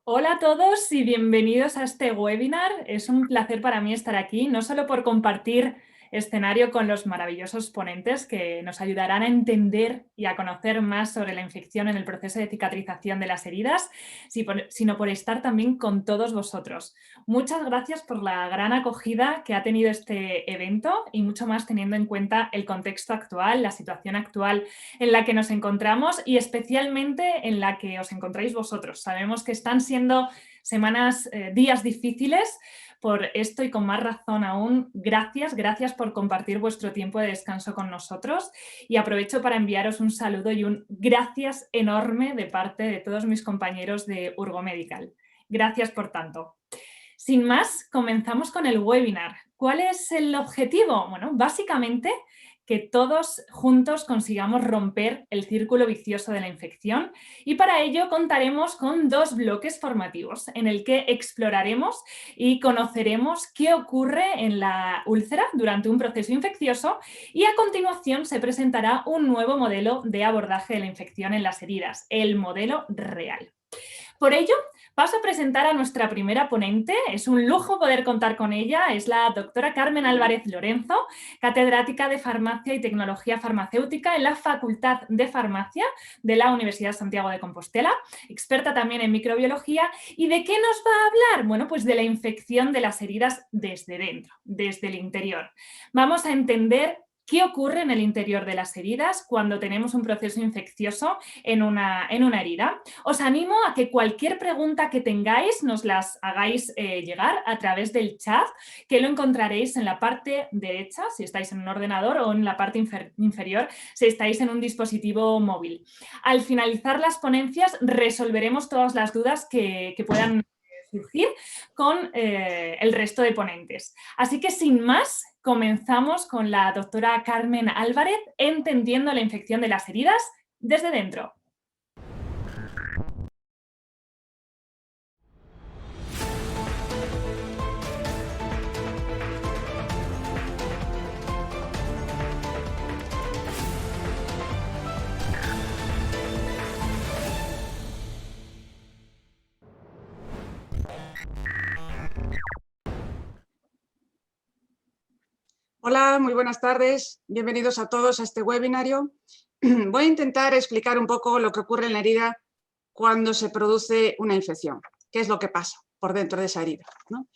Hola a todos y bienvenidos a este webinar. Es un placer para mí estar aquí, no solo por compartir escenario con los maravillosos ponentes que nos ayudarán a entender y a conocer más sobre la infección en el proceso de cicatrización de las heridas, sino por estar también con todos vosotros. Muchas gracias por la gran acogida que ha tenido este evento y mucho más teniendo en cuenta el contexto actual, la situación actual en la que nos encontramos y especialmente en la que os encontráis vosotros. Sabemos que están siendo semanas, días difíciles. Por esto y con más razón aún, gracias por compartir vuestro tiempo de descanso con nosotros y aprovecho para enviaros un saludo y un gracias enorme de parte de todos mis compañeros de Urgo Medical. Gracias por tanto. Sin más, comenzamos con el webinar. ¿Cuál es el objetivo? Bueno, básicamente que todos juntos consigamos romper el círculo vicioso de la infección y para ello contaremos con dos bloques formativos en el que exploraremos y conoceremos qué ocurre en la úlcera durante un proceso infeccioso y a continuación se presentará un nuevo modelo de abordaje de la infección en las heridas, el modelo real. Por ello, paso a presentar a nuestra primera ponente. Es un lujo poder contar con ella. Es la doctora Carmen Álvarez Lorenzo, catedrática de Farmacia y Tecnología Farmacéutica en la Facultad de Farmacia de la Universidad Santiago de Compostela, experta también en microbiología. ¿Y de qué nos va a hablar? Bueno, pues de la infección de las heridas desde dentro, desde el interior. Vamos a entender qué ocurre en el interior de las heridas cuando tenemos un proceso infeccioso en una herida. Os animo a que cualquier pregunta que tengáis nos las hagáis llegar a través del chat, que lo encontraréis en la parte derecha, si estáis en un ordenador, o en la parte inferior, si estáis en un dispositivo móvil. Al finalizar las ponencias, resolveremos todas las dudas que puedan surgir con el resto de ponentes. Así que sin más, comenzamos con la doctora Carmen Álvarez, entendiendo la infección de las heridas desde dentro. Hola, muy buenas tardes. Bienvenidos a todos a este webinario. Voy a intentar explicar un poco lo que ocurre en la herida cuando se produce una infección. ¿Qué es lo que pasa por dentro de esa herida, ¿no?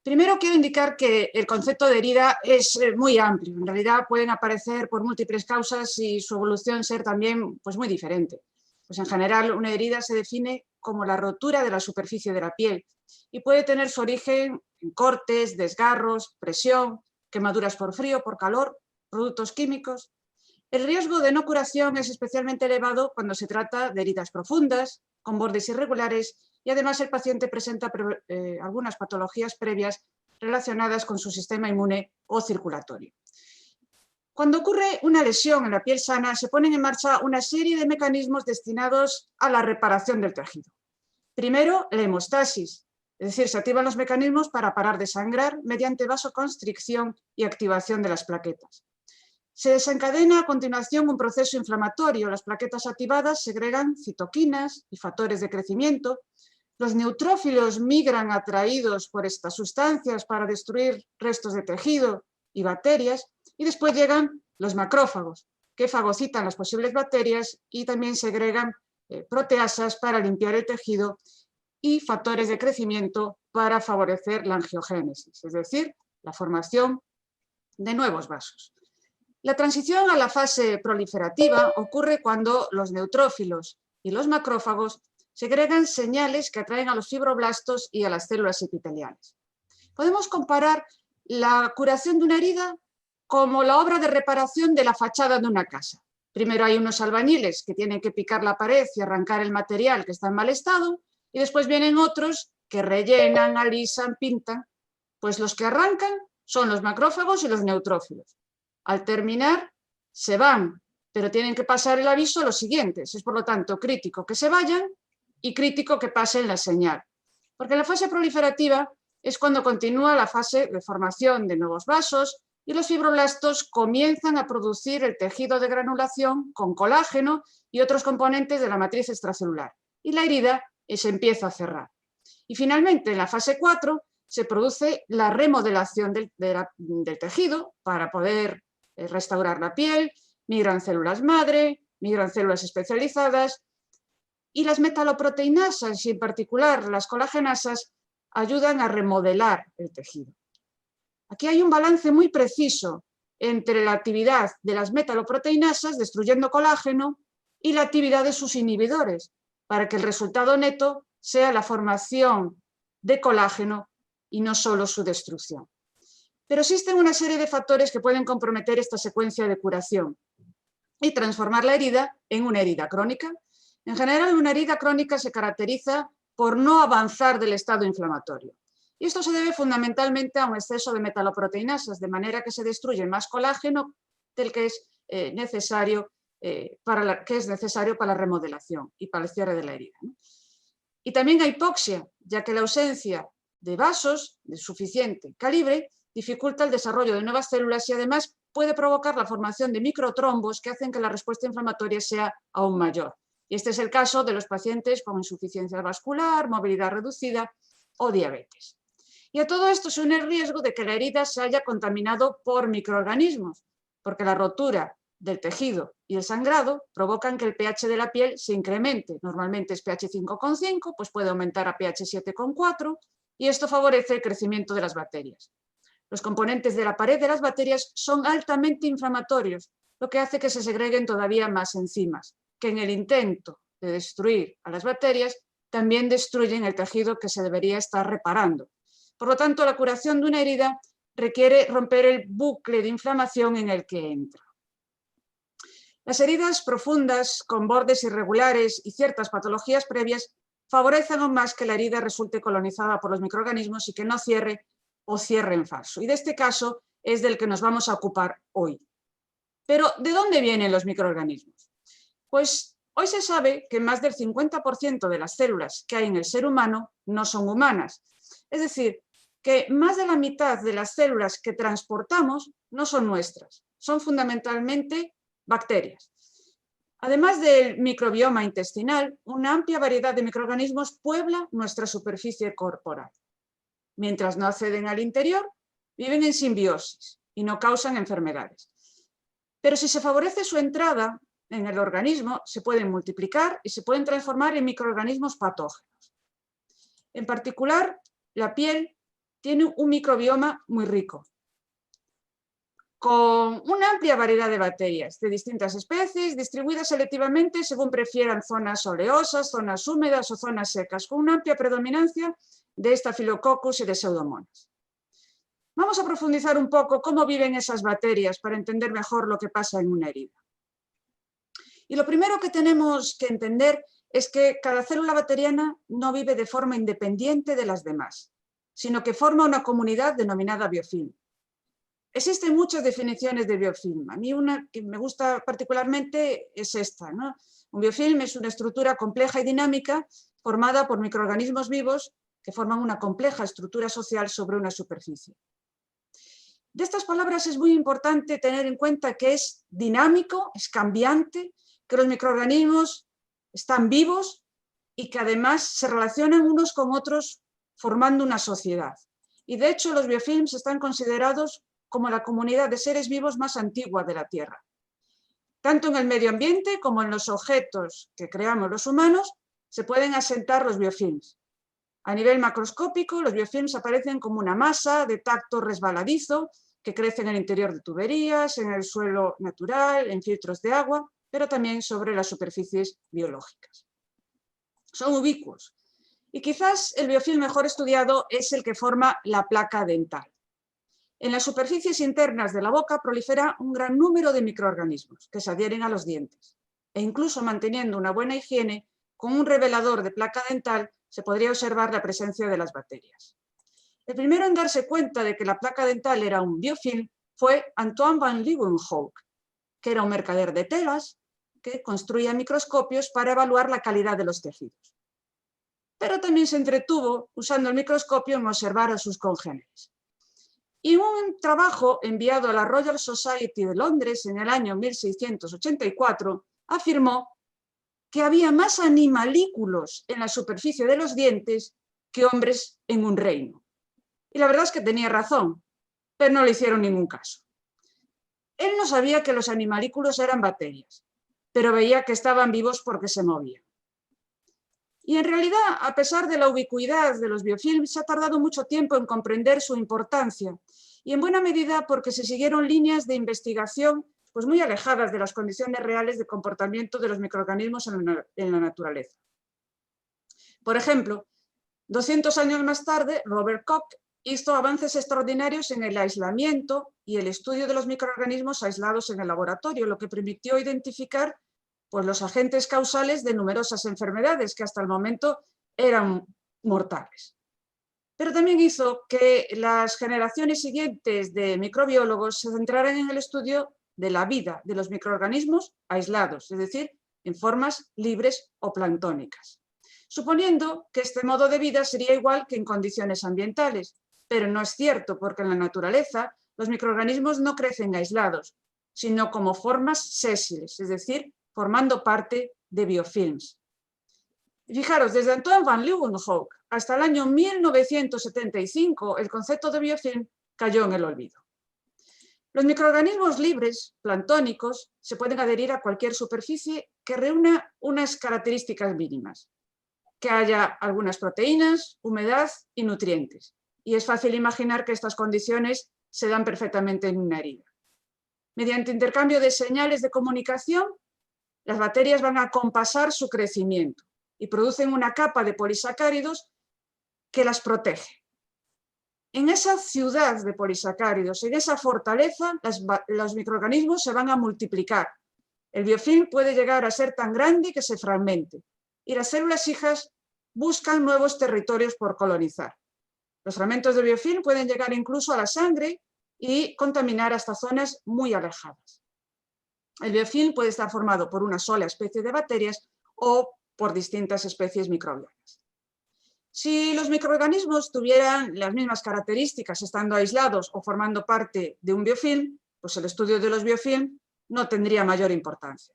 Primero quiero indicar que el concepto de herida es muy amplio. En realidad pueden aparecer por múltiples causas y su evolución ser también pues, muy diferente. Pues en general una herida se define como la rotura de la superficie de la piel y puede tener su origen en cortes, desgarros, presión, quemaduras por frío, por calor, productos químicos. El riesgo de no curación es especialmente elevado cuando se trata de heridas profundas, con bordes irregulares y además el paciente presenta algunas patologías previas relacionadas con su sistema inmune o circulatorio. Cuando ocurre una lesión en la piel sana, se ponen en marcha una serie de mecanismos destinados a la reparación del tejido. Primero, la hemostasis, es decir, se activan los mecanismos para parar de sangrar mediante vasoconstricción y activación de las plaquetas. Se desencadena a continuación un proceso inflamatorio. Las plaquetas activadas segregan citoquinas y factores de crecimiento. Los neutrófilos migran atraídos por estas sustancias para destruir restos de tejido y bacterias. Y después llegan los macrófagos, que fagocitan las posibles bacterias y también segregan proteasas para limpiar el tejido y factores de crecimiento para favorecer la angiogénesis, es decir, la formación de nuevos vasos. La transición a la fase proliferativa ocurre cuando los neutrófilos y los macrófagos segregan señales que atraen a los fibroblastos y a las células epiteliales. Podemos comparar la curación de una herida como la obra de reparación de la fachada de una casa. Primero hay unos albañiles que tienen que picar la pared y arrancar el material que está en mal estado, y después vienen otros que rellenan, alisan, pintan. Pues los que arrancan son los macrófagos y los neutrófilos. Al terminar, se van, pero tienen que pasar el aviso a los siguientes. Es por lo tanto crítico que se vayan y crítico que pasen la señal. Porque en la fase proliferativa es cuando continúa la fase de formación de nuevos vasos y los fibroblastos comienzan a producir el tejido de granulación con colágeno y otros componentes de la matriz extracelular. Y la herida se empieza a cerrar. Y finalmente, en la fase 4, se produce la remodelación del tejido para poder restaurar la piel, migran células madre, migran células especializadas, y las metaloproteinasas, y en particular las colagenasas, ayudan a remodelar el tejido. Aquí hay un balance muy preciso entre la actividad de las metaloproteinasas, destruyendo colágeno, y la actividad de sus inhibidores, para que el resultado neto sea la formación de colágeno y no solo su destrucción. Pero existen una serie de factores que pueden comprometer esta secuencia de curación y transformar la herida en una herida crónica. En general, una herida crónica se caracteriza por no avanzar del estado inflamatorio. Y esto se debe fundamentalmente a un exceso de metaloproteinasas, de manera que se destruye más colágeno del que es necesario para la remodelación y para el cierre de la herida, ¿no? Y también hay hipoxia, ya que la ausencia de vasos de suficiente calibre dificulta el desarrollo de nuevas células y además puede provocar la formación de microtrombos que hacen que la respuesta inflamatoria sea aún mayor. Y este es el caso de los pacientes con insuficiencia vascular, movilidad reducida o diabetes. Y a todo esto se une el riesgo de que la herida se haya contaminado por microorganismos, porque la rotura del tejido y el sangrado provocan que el pH de la piel se incremente. Normalmente es pH 5,5, pues puede aumentar a pH 7,4 y esto favorece el crecimiento de las bacterias. Los componentes de la pared de las bacterias son altamente inflamatorios, lo que hace que se segreguen todavía más enzimas, que en el intento de destruir a las bacterias también destruyen el tejido que se debería estar reparando. Por lo tanto, la curación de una herida requiere romper el bucle de inflamación en el que entra. Las heridas profundas, con bordes irregulares y ciertas patologías previas, favorecen aún más que la herida resulte colonizada por los microorganismos y que no cierre o cierre en falso. Y de este caso es del que nos vamos a ocupar hoy. Pero, ¿de dónde vienen los microorganismos? Pues hoy se sabe que más del 50% de las células que hay en el ser humano no son humanas. Es decir, que más de la mitad de las células que transportamos no son nuestras, son fundamentalmente bacterias. Además del microbioma intestinal, una amplia variedad de microorganismos puebla nuestra superficie corporal. Mientras no acceden al interior, viven en simbiosis y no causan enfermedades. Pero si se favorece su entrada en el organismo, se pueden multiplicar y se pueden transformar en microorganismos patógenos. En particular, la piel tiene un microbioma muy rico, con una amplia variedad de bacterias de distintas especies, distribuidas selectivamente según prefieran zonas oleosas, zonas húmedas o zonas secas, con una amplia predominancia de Staphylococcus y de Pseudomonas. Vamos a profundizar un poco cómo viven esas bacterias para entender mejor lo que pasa en una herida. Y lo primero que tenemos que entender es que cada célula bacteriana no vive de forma independiente de las demás, sino que forma una comunidad denominada biofilm. Existen muchas definiciones de biofilm. A mí una que me gusta particularmente es esta, ¿no? Un biofilm es una estructura compleja y dinámica formada por microorganismos vivos que forman una compleja estructura social sobre una superficie. De estas palabras es muy importante tener en cuenta que es dinámico, es cambiante, que los microorganismos están vivos y que además se relacionan unos con otros formando una sociedad. Y de hecho los biofilms están considerados como la comunidad de seres vivos más antigua de la Tierra. Tanto en el medio ambiente como en los objetos que creamos los humanos se pueden asentar los biofilms. A nivel macroscópico, los biofilms aparecen como una masa de tacto resbaladizo que crece en el interior de tuberías, en el suelo natural, en filtros de agua, pero también sobre las superficies biológicas. Son ubicuos y quizás el biofilm mejor estudiado es el que forma la placa dental. En las superficies internas de la boca prolifera un gran número de microorganismos que se adhieren a los dientes e incluso manteniendo una buena higiene, con un revelador de placa dental se podría observar la presencia de las bacterias. El primero en darse cuenta de que la placa dental era un biofilm fue Antoine van Leeuwenhoek, que era un mercader de telas que construía microscopios para evaluar la calidad de los tejidos. Pero también se entretuvo usando el microscopio en observar a sus congéneres. Y un trabajo enviado a la Royal Society de Londres en el año 1684 afirmó que había más animalículos en la superficie de los dientes que hombres en un reino. Y la verdad es que tenía razón, pero no le hicieron ningún caso. Él no sabía que los animalículos eran bacterias, pero veía que estaban vivos porque se movían. Y en realidad, a pesar de la ubicuidad de los biofilms, se ha tardado mucho tiempo en comprender su importancia, y en buena medida porque se siguieron líneas de investigación pues muy alejadas de las condiciones reales de comportamiento de los microorganismos en la naturaleza. Por ejemplo, 200 años más tarde, Robert Koch hizo avances extraordinarios en el aislamiento y el estudio de los microorganismos aislados en el laboratorio, lo que permitió identificar pues, los agentes causales de numerosas enfermedades que hasta el momento eran mortales. Pero también hizo que las generaciones siguientes de microbiólogos se centraran en el estudio de la vida de los microorganismos aislados, es decir, en formas libres o planctónicas, suponiendo que este modo de vida sería igual que en condiciones ambientales. Pero no es cierto, porque en la naturaleza los microorganismos no crecen aislados, sino como formas sésiles, es decir, formando parte de biofilms. Fijaros, desde Antoine van Leeuwenhoek hasta el año 1975, el concepto de biofilm cayó en el olvido. Los microorganismos libres, planctónicos, se pueden adherir a cualquier superficie que reúna unas características mínimas, que haya algunas proteínas, humedad y nutrientes. Y es fácil imaginar que estas condiciones se dan perfectamente en una herida. Mediante intercambio de señales de comunicación, las bacterias van a compasar su crecimiento y producen una capa de polisacáridos que las protege. En esa ciudad de polisacáridos, en esa fortaleza, los microorganismos se van a multiplicar. El biofilm puede llegar a ser tan grande que se fragmente, y las células hijas buscan nuevos territorios por colonizar. Los fragmentos de biofilm pueden llegar incluso a la sangre y contaminar hasta zonas muy alejadas. El biofilm puede estar formado por una sola especie de bacterias o por distintas especies microbianas. Si los microorganismos tuvieran las mismas características estando aislados o formando parte de un biofilm, pues el estudio de los biofilm no tendría mayor importancia.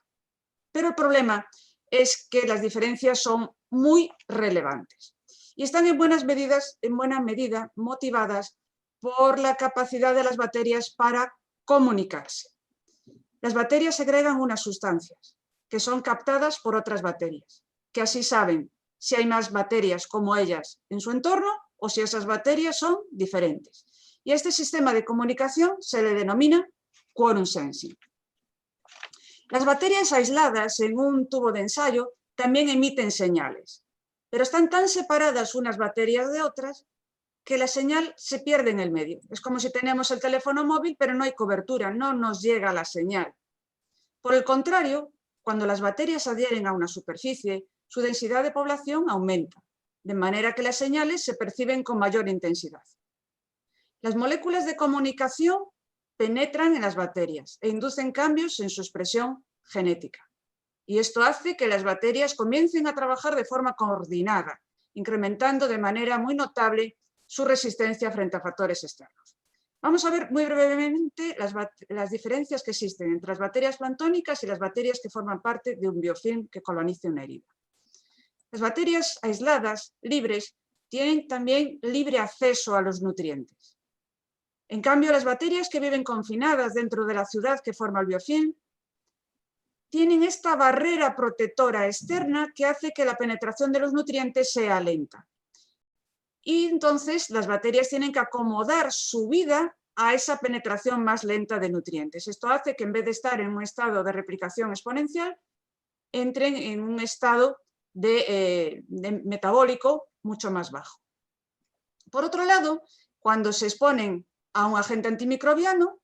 Pero el problema es que las diferencias son muy relevantes y están en buena medida motivadas por la capacidad de las bacterias para comunicarse. Las bacterias segregan unas sustancias que son captadas por otras bacterias, que así saben si hay más bacterias como ellas en su entorno o si esas bacterias son diferentes. Y a este sistema de comunicación se le denomina quorum sensing. Las bacterias aisladas en un tubo de ensayo también emiten señales, pero están tan separadas unas bacterias de otras que la señal se pierde en el medio. Es como si tenemos el teléfono móvil, pero no hay cobertura, no nos llega la señal. Por el contrario, cuando las bacterias adhieren a una superficie, su densidad de población aumenta, de manera que las señales se perciben con mayor intensidad. Las moléculas de comunicación penetran en las bacterias e inducen cambios en su expresión genética. Y esto hace que las bacterias comiencen a trabajar de forma coordinada, incrementando de manera muy notable su resistencia frente a factores externos. Vamos a ver muy brevemente las diferencias que existen entre las bacterias planctónicas y las bacterias que forman parte de un biofilm que colonice una herida. Las bacterias aisladas, libres, tienen también libre acceso a los nutrientes. En cambio, las bacterias que viven confinadas dentro de la ciudad que forma el biofilm tienen esta barrera protectora externa que hace que la penetración de los nutrientes sea lenta. Y entonces las bacterias tienen que acomodar su vida a esa penetración más lenta de nutrientes. Esto hace que en vez de estar en un estado de replicación exponencial, entren en un estado de metabólico mucho más bajo. Por otro lado, cuando se exponen a un agente antimicrobiano,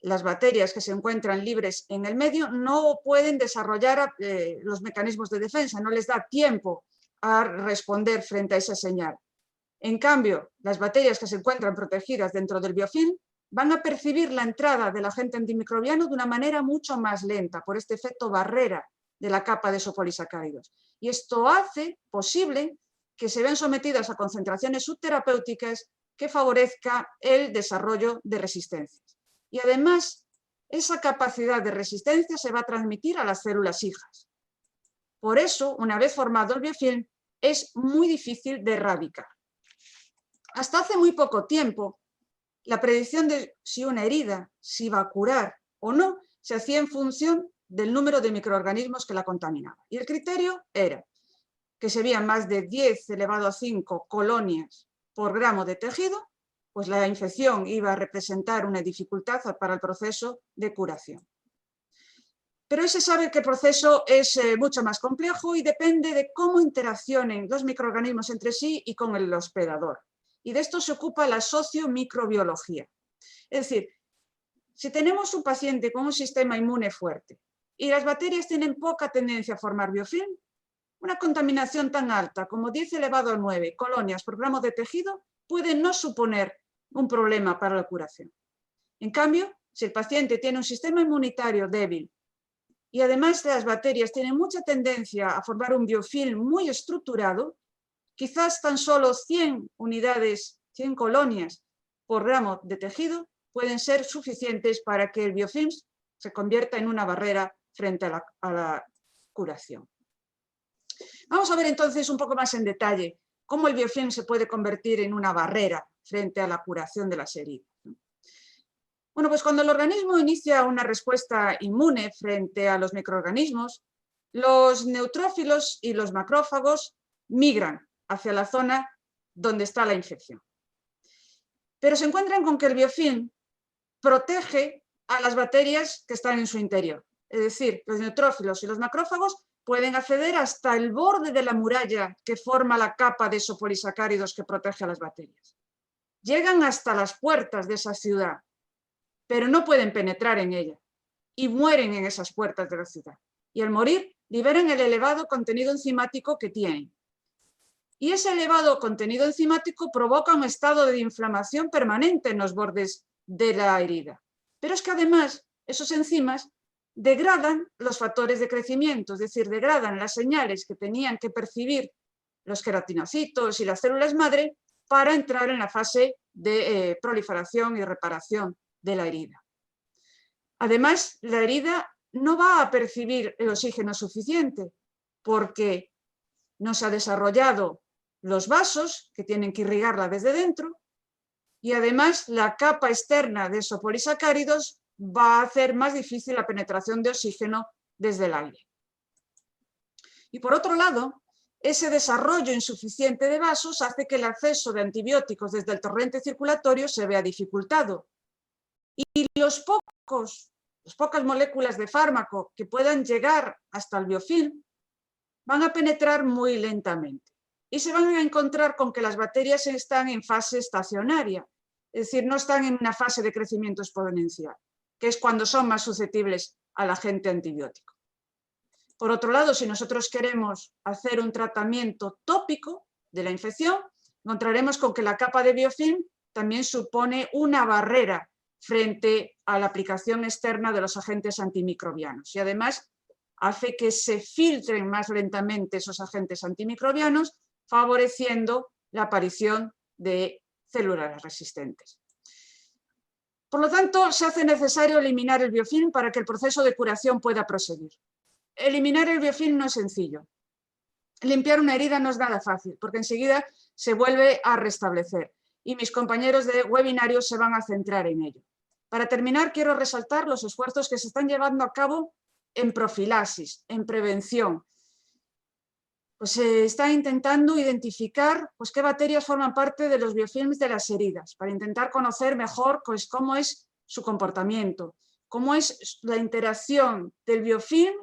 las bacterias que se encuentran libres en el medio no pueden desarrollar los mecanismos de defensa, no les da tiempo a responder frente a esa señal. En cambio, las bacterias que se encuentran protegidas dentro del biofilm van a percibir la entrada del agente antimicrobiano de una manera mucho más lenta, por este efecto barrera de la capa de esos polisacáridos. Y esto hace posible que se vean sometidas a concentraciones subterapéuticas que favorezca el desarrollo de resistencias. Y además, esa capacidad de resistencia se va a transmitir a las células hijas. Por eso, una vez formado el biofilm, es muy difícil de erradicar. Hasta hace muy poco tiempo, la predicción de si una herida se iba a curar o no se hacía en función del número de microorganismos que la contaminaban. Y el criterio era que si había más de 10 elevado a 5 colonias por gramo de tejido, pues la infección iba a representar una dificultad para el proceso de curación. Pero hoy se sabe que el proceso es mucho más complejo y depende de cómo interaccionen los microorganismos entre sí y con el hospedador. Y de esto se ocupa la sociomicrobiología. Es decir, si tenemos un paciente con un sistema inmune fuerte y las bacterias tienen poca tendencia a formar biofilm, una contaminación tan alta como 10 elevado a 9 colonias por gramo de tejido puede no suponer un problema para la curación. En cambio, si el paciente tiene un sistema inmunitario débil y además las bacterias tienen mucha tendencia a formar un biofilm muy estructurado, quizás tan solo 100 unidades, 100 colonias por gramo de tejido pueden ser suficientes para que el biofilm se convierta en una barrera frente a la curación. Vamos a ver entonces un poco más en detalle cómo el biofilm se puede convertir en una barrera frente a la curación de las heridas. Bueno, pues cuando el organismo inicia una respuesta inmune frente a los microorganismos, los neutrófilos y los macrófagos migran hacia la zona donde está la infección. Pero se encuentran con que el biofilm protege a las bacterias que están en su interior. Es decir, los neutrófilos y los macrófagos pueden acceder hasta el borde de la muralla que forma la capa de isopolisacáridos que protege a las bacterias. Llegan hasta las puertas de esa ciudad, pero no pueden penetrar en ella y mueren en esas puertas de la ciudad. Y al morir, liberan el elevado contenido enzimático que tienen. Y ese elevado contenido enzimático provoca un estado de inflamación permanente en los bordes de la herida. Pero es que además, esos enzimas degradan los factores de crecimiento, es decir, degradan las señales que tenían que percibir los queratinocitos y las células madre para entrar en la fase de proliferación y reparación de la herida. Además, la herida no va a percibir el oxígeno suficiente porque no se ha desarrollado los vasos que tienen que irrigarla desde dentro y además la capa externa de esos polisacáridos va a hacer más difícil la penetración de oxígeno desde el aire. Y por otro lado, ese desarrollo insuficiente de vasos hace que el acceso de antibióticos desde el torrente circulatorio se vea dificultado. Y las pocas moléculas de fármaco que puedan llegar hasta el biofilm van a penetrar muy lentamente. Y se van a encontrar con que las bacterias están en fase estacionaria, es decir, no están en una fase de crecimiento exponencial, que es cuando son más susceptibles al agente antibiótico. Por otro lado, si nosotros queremos hacer un tratamiento tópico de la infección, encontraremos con que la capa de biofilm también supone una barrera frente a la aplicación externa de los agentes antimicrobianos y además hace que se filtren más lentamente esos agentes antimicrobianos, favoreciendo la aparición de células resistentes. Por lo tanto, se hace necesario eliminar el biofilm para que el proceso de curación pueda proseguir. Eliminar el biofilm no es sencillo. Limpiar una herida no es nada fácil, porque enseguida se vuelve a restablecer y mis compañeros de webinario se van a centrar en ello. Para terminar, quiero resaltar los esfuerzos que se están llevando a cabo en profilaxis, en prevención. Pues se está intentando identificar qué bacterias forman parte de los biofilms de las heridas, para intentar conocer mejor cómo es su comportamiento, cómo es la interacción del biofilm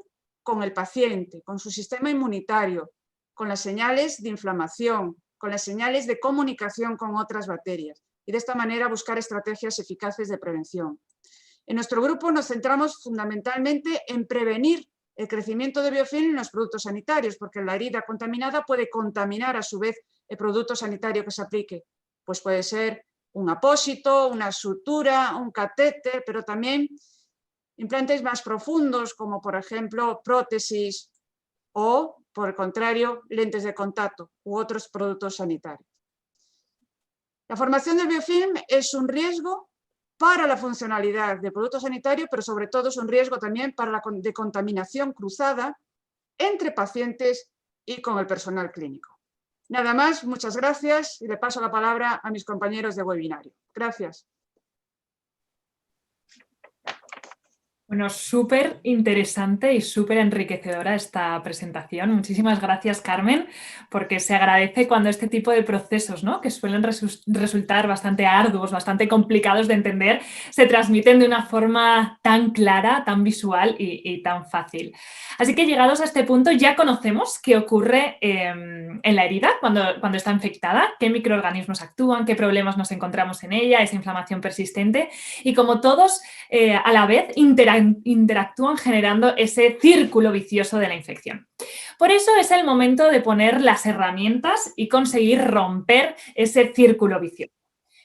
con el paciente, con su sistema inmunitario, con las señales de inflamación, con las señales de comunicación con otras bacterias y de esta manera buscar estrategias eficaces de prevención. En nuestro grupo nos centramos fundamentalmente en prevenir el crecimiento de biofilm en los productos sanitarios, porque la herida contaminada puede contaminar a su vez el producto sanitario que se aplique. Pues puede ser un apósito, una sutura, un catéter, pero también implantes más profundos como por ejemplo prótesis o, por el contrario, lentes de contacto u otros productos sanitarios. La formación del biofilm es un riesgo para la funcionalidad del producto sanitario, pero sobre todo es un riesgo también para la contaminación cruzada entre pacientes y con el personal clínico. Nada más, muchas gracias y le paso la palabra a mis compañeros de webinario. Gracias. Bueno, súper interesante y súper enriquecedora esta presentación. Muchísimas gracias, Carmen, porque se agradece cuando este tipo de procesos, ¿no?, que suelen resultar bastante arduos, bastante complicados de entender, se transmiten de una forma tan clara, tan visual y tan fácil. Así que llegados a este punto ya conocemos qué ocurre en la herida cuando está infectada, qué microorganismos actúan, qué problemas nos encontramos en ella, esa inflamación persistente y como todos a la vez interactúan generando ese círculo vicioso de la infección. Por eso es el momento de poner las herramientas y conseguir romper ese círculo vicioso.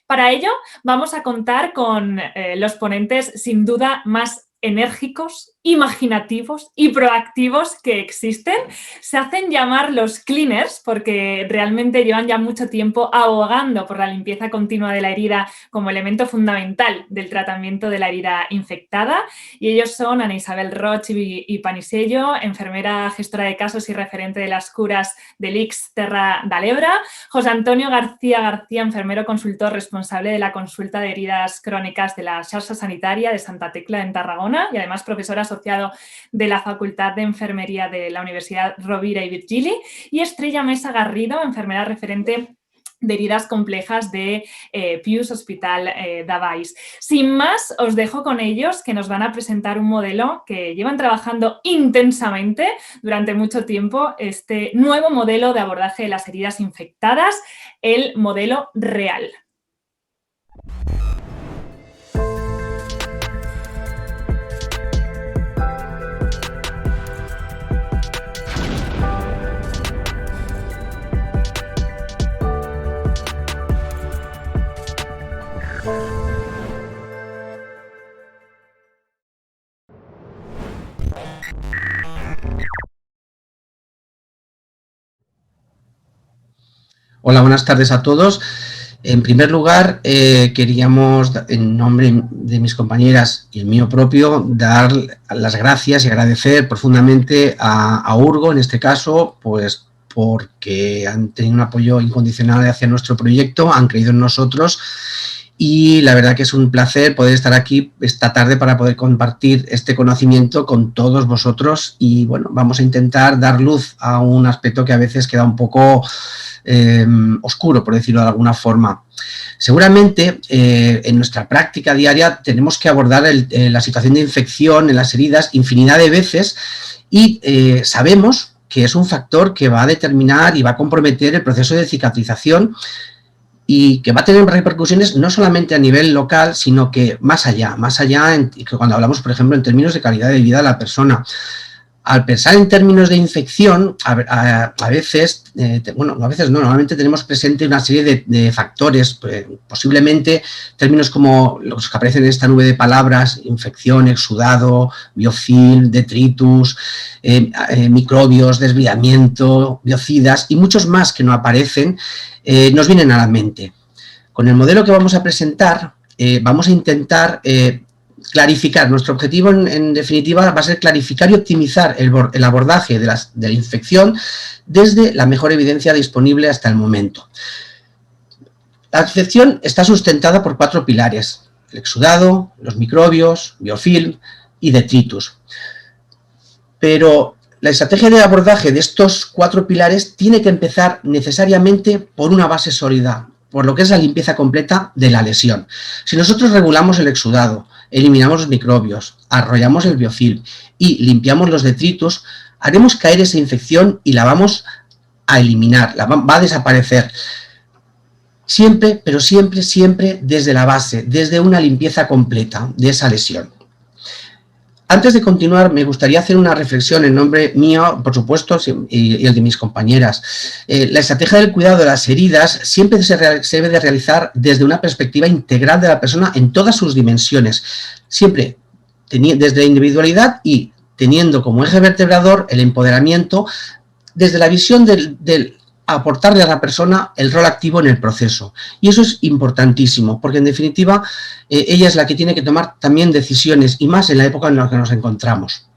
Para ello vamos a contar con los ponentes sin duda más enérgicos, imaginativos y proactivos que existen. Se hacen llamar los cleaners porque realmente llevan ya mucho tiempo abogando por la limpieza continua de la herida como elemento fundamental del tratamiento de la herida infectada, y ellos son Ana Isabel Roig y Panisello, enfermera gestora de casos y referente de las curas del ICS Terra de l'Ebre, José Antonio García, enfermero consultor responsable de la consulta de heridas crónicas de la Xarxa Sanitaria de Santa Tecla en Tarragona y además profesor asociado de la Facultad de Enfermería de la Universidad Rovira i Virgili, y Estrella Mesa Garrido, enfermera referente de heridas complejas de Pius Hospital de Valls. Sin más, os dejo con ellos, que nos van a presentar un modelo que llevan trabajando intensamente durante mucho tiempo, este nuevo modelo de abordaje de las heridas infectadas, el modelo REAL. Hola, buenas tardes a todos. En primer lugar, queríamos, en nombre de mis compañeras y el mío propio, dar las gracias y agradecer profundamente a Urgo, en este caso, pues porque han tenido un apoyo incondicional hacia nuestro proyecto, han creído en nosotros y la verdad que es un placer poder estar aquí esta tarde para poder compartir este conocimiento con todos vosotros y, bueno, vamos a intentar dar luz a un aspecto que a veces queda un poco oscuro, por decirlo de alguna forma. Seguramente en nuestra práctica diaria tenemos que abordar la situación de infección en las heridas infinidad de veces y sabemos que es un factor que va a determinar y va a comprometer el proceso de cicatrización y que va a tener repercusiones no solamente a nivel local, sino que más allá, cuando hablamos, por ejemplo, en términos de calidad de vida de la persona. Al pensar en términos de infección, a veces, normalmente tenemos presente una serie de factores, posiblemente términos como los que aparecen en esta nube de palabras: infección, exudado, biofilm, detritus, microbios, desviamiento, biocidas y muchos más que no aparecen, nos vienen a la mente. Con el modelo que vamos a presentar, vamos a intentar clarificar. Nuestro objetivo, en definitiva, va a ser clarificar y optimizar el abordaje de la infección desde la mejor evidencia disponible hasta el momento. La infección está sustentada por 4 pilares: el exudado, los microbios, biofilm y detritus. Pero la estrategia de abordaje de estos 4 pilares tiene que empezar necesariamente por una base sólida, por lo que es la limpieza completa de la lesión. Si nosotros regulamos el exudado, eliminamos los microbios, arrollamos el biofilm y limpiamos los detritus, haremos caer esa infección y la vamos a eliminar, va a desaparecer. Siempre, pero siempre desde la base, desde una limpieza completa de esa lesión. Antes de continuar, me gustaría hacer una reflexión en nombre mío, por supuesto, y el de mis compañeras. La estrategia del cuidado de las heridas siempre se debe de realizar desde una perspectiva integral de la persona en todas sus dimensiones, siempre desde la individualidad y teniendo como eje vertebrador el empoderamiento desde la visión del aportarle a la persona el rol activo en el proceso. Y eso es importantísimo, porque en definitiva ella es la que tiene que tomar también decisiones, y más en la época en la que nos encontramos.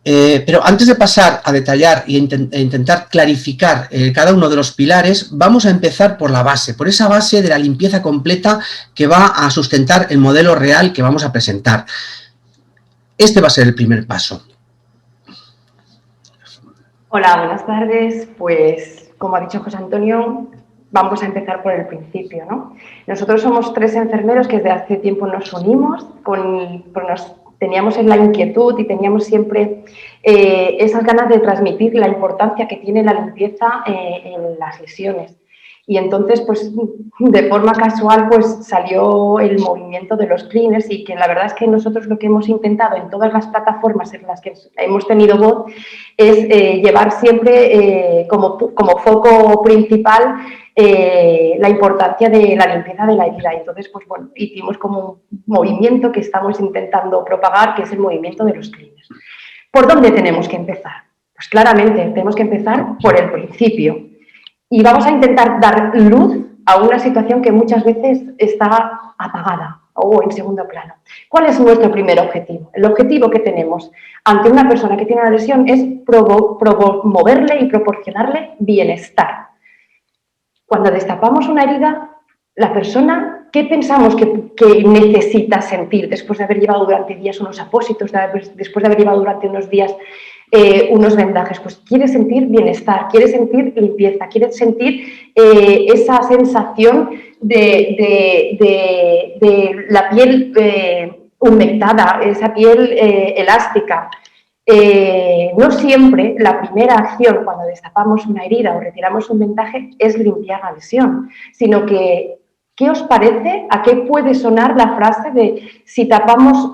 Pero antes de pasar a detallar e intentar clarificar cada uno de los pilares, vamos a empezar por la base, por esa base de la limpieza completa que va a sustentar el modelo real que vamos a presentar. Este va a ser el primer paso. Hola, buenas tardes. Pues, como ha dicho José Antonio, vamos a empezar por el principio, ¿no? Nosotros somos 3 enfermeros que desde hace tiempo nos unimos, teníamos la inquietud y teníamos siempre esas ganas de transmitir la importancia que tiene la limpieza en las lesiones. Y entonces, pues, de forma casual, pues salió el movimiento de los cleaners, y que la verdad es que nosotros lo que hemos intentado en todas las plataformas en las que hemos tenido voz es llevar siempre como foco principal la importancia de la limpieza de la herida. Entonces, pues bueno, hicimos como un movimiento que estamos intentando propagar, que es el movimiento de los cleaners. ¿Por dónde tenemos que empezar? Pues claramente tenemos que empezar por el principio. Y vamos a intentar dar luz a una situación que muchas veces está apagada o en segundo plano. ¿Cuál es nuestro primer objetivo? El objetivo que tenemos ante una persona que tiene una lesión es promoverle y proporcionarle bienestar. Cuando destapamos una herida, la persona, ¿qué pensamos que necesita sentir después de haber llevado durante días unos apósitos, después de haber llevado durante unos días unos vendajes? Pues quiere sentir bienestar, quiere sentir limpieza, quiere sentir esa sensación de la piel humectada, esa piel elástica. No siempre la primera acción cuando destapamos una herida o retiramos un vendaje es limpiar la lesión, sino que, ¿qué os parece? ¿A qué puede sonar la frase de si tapamos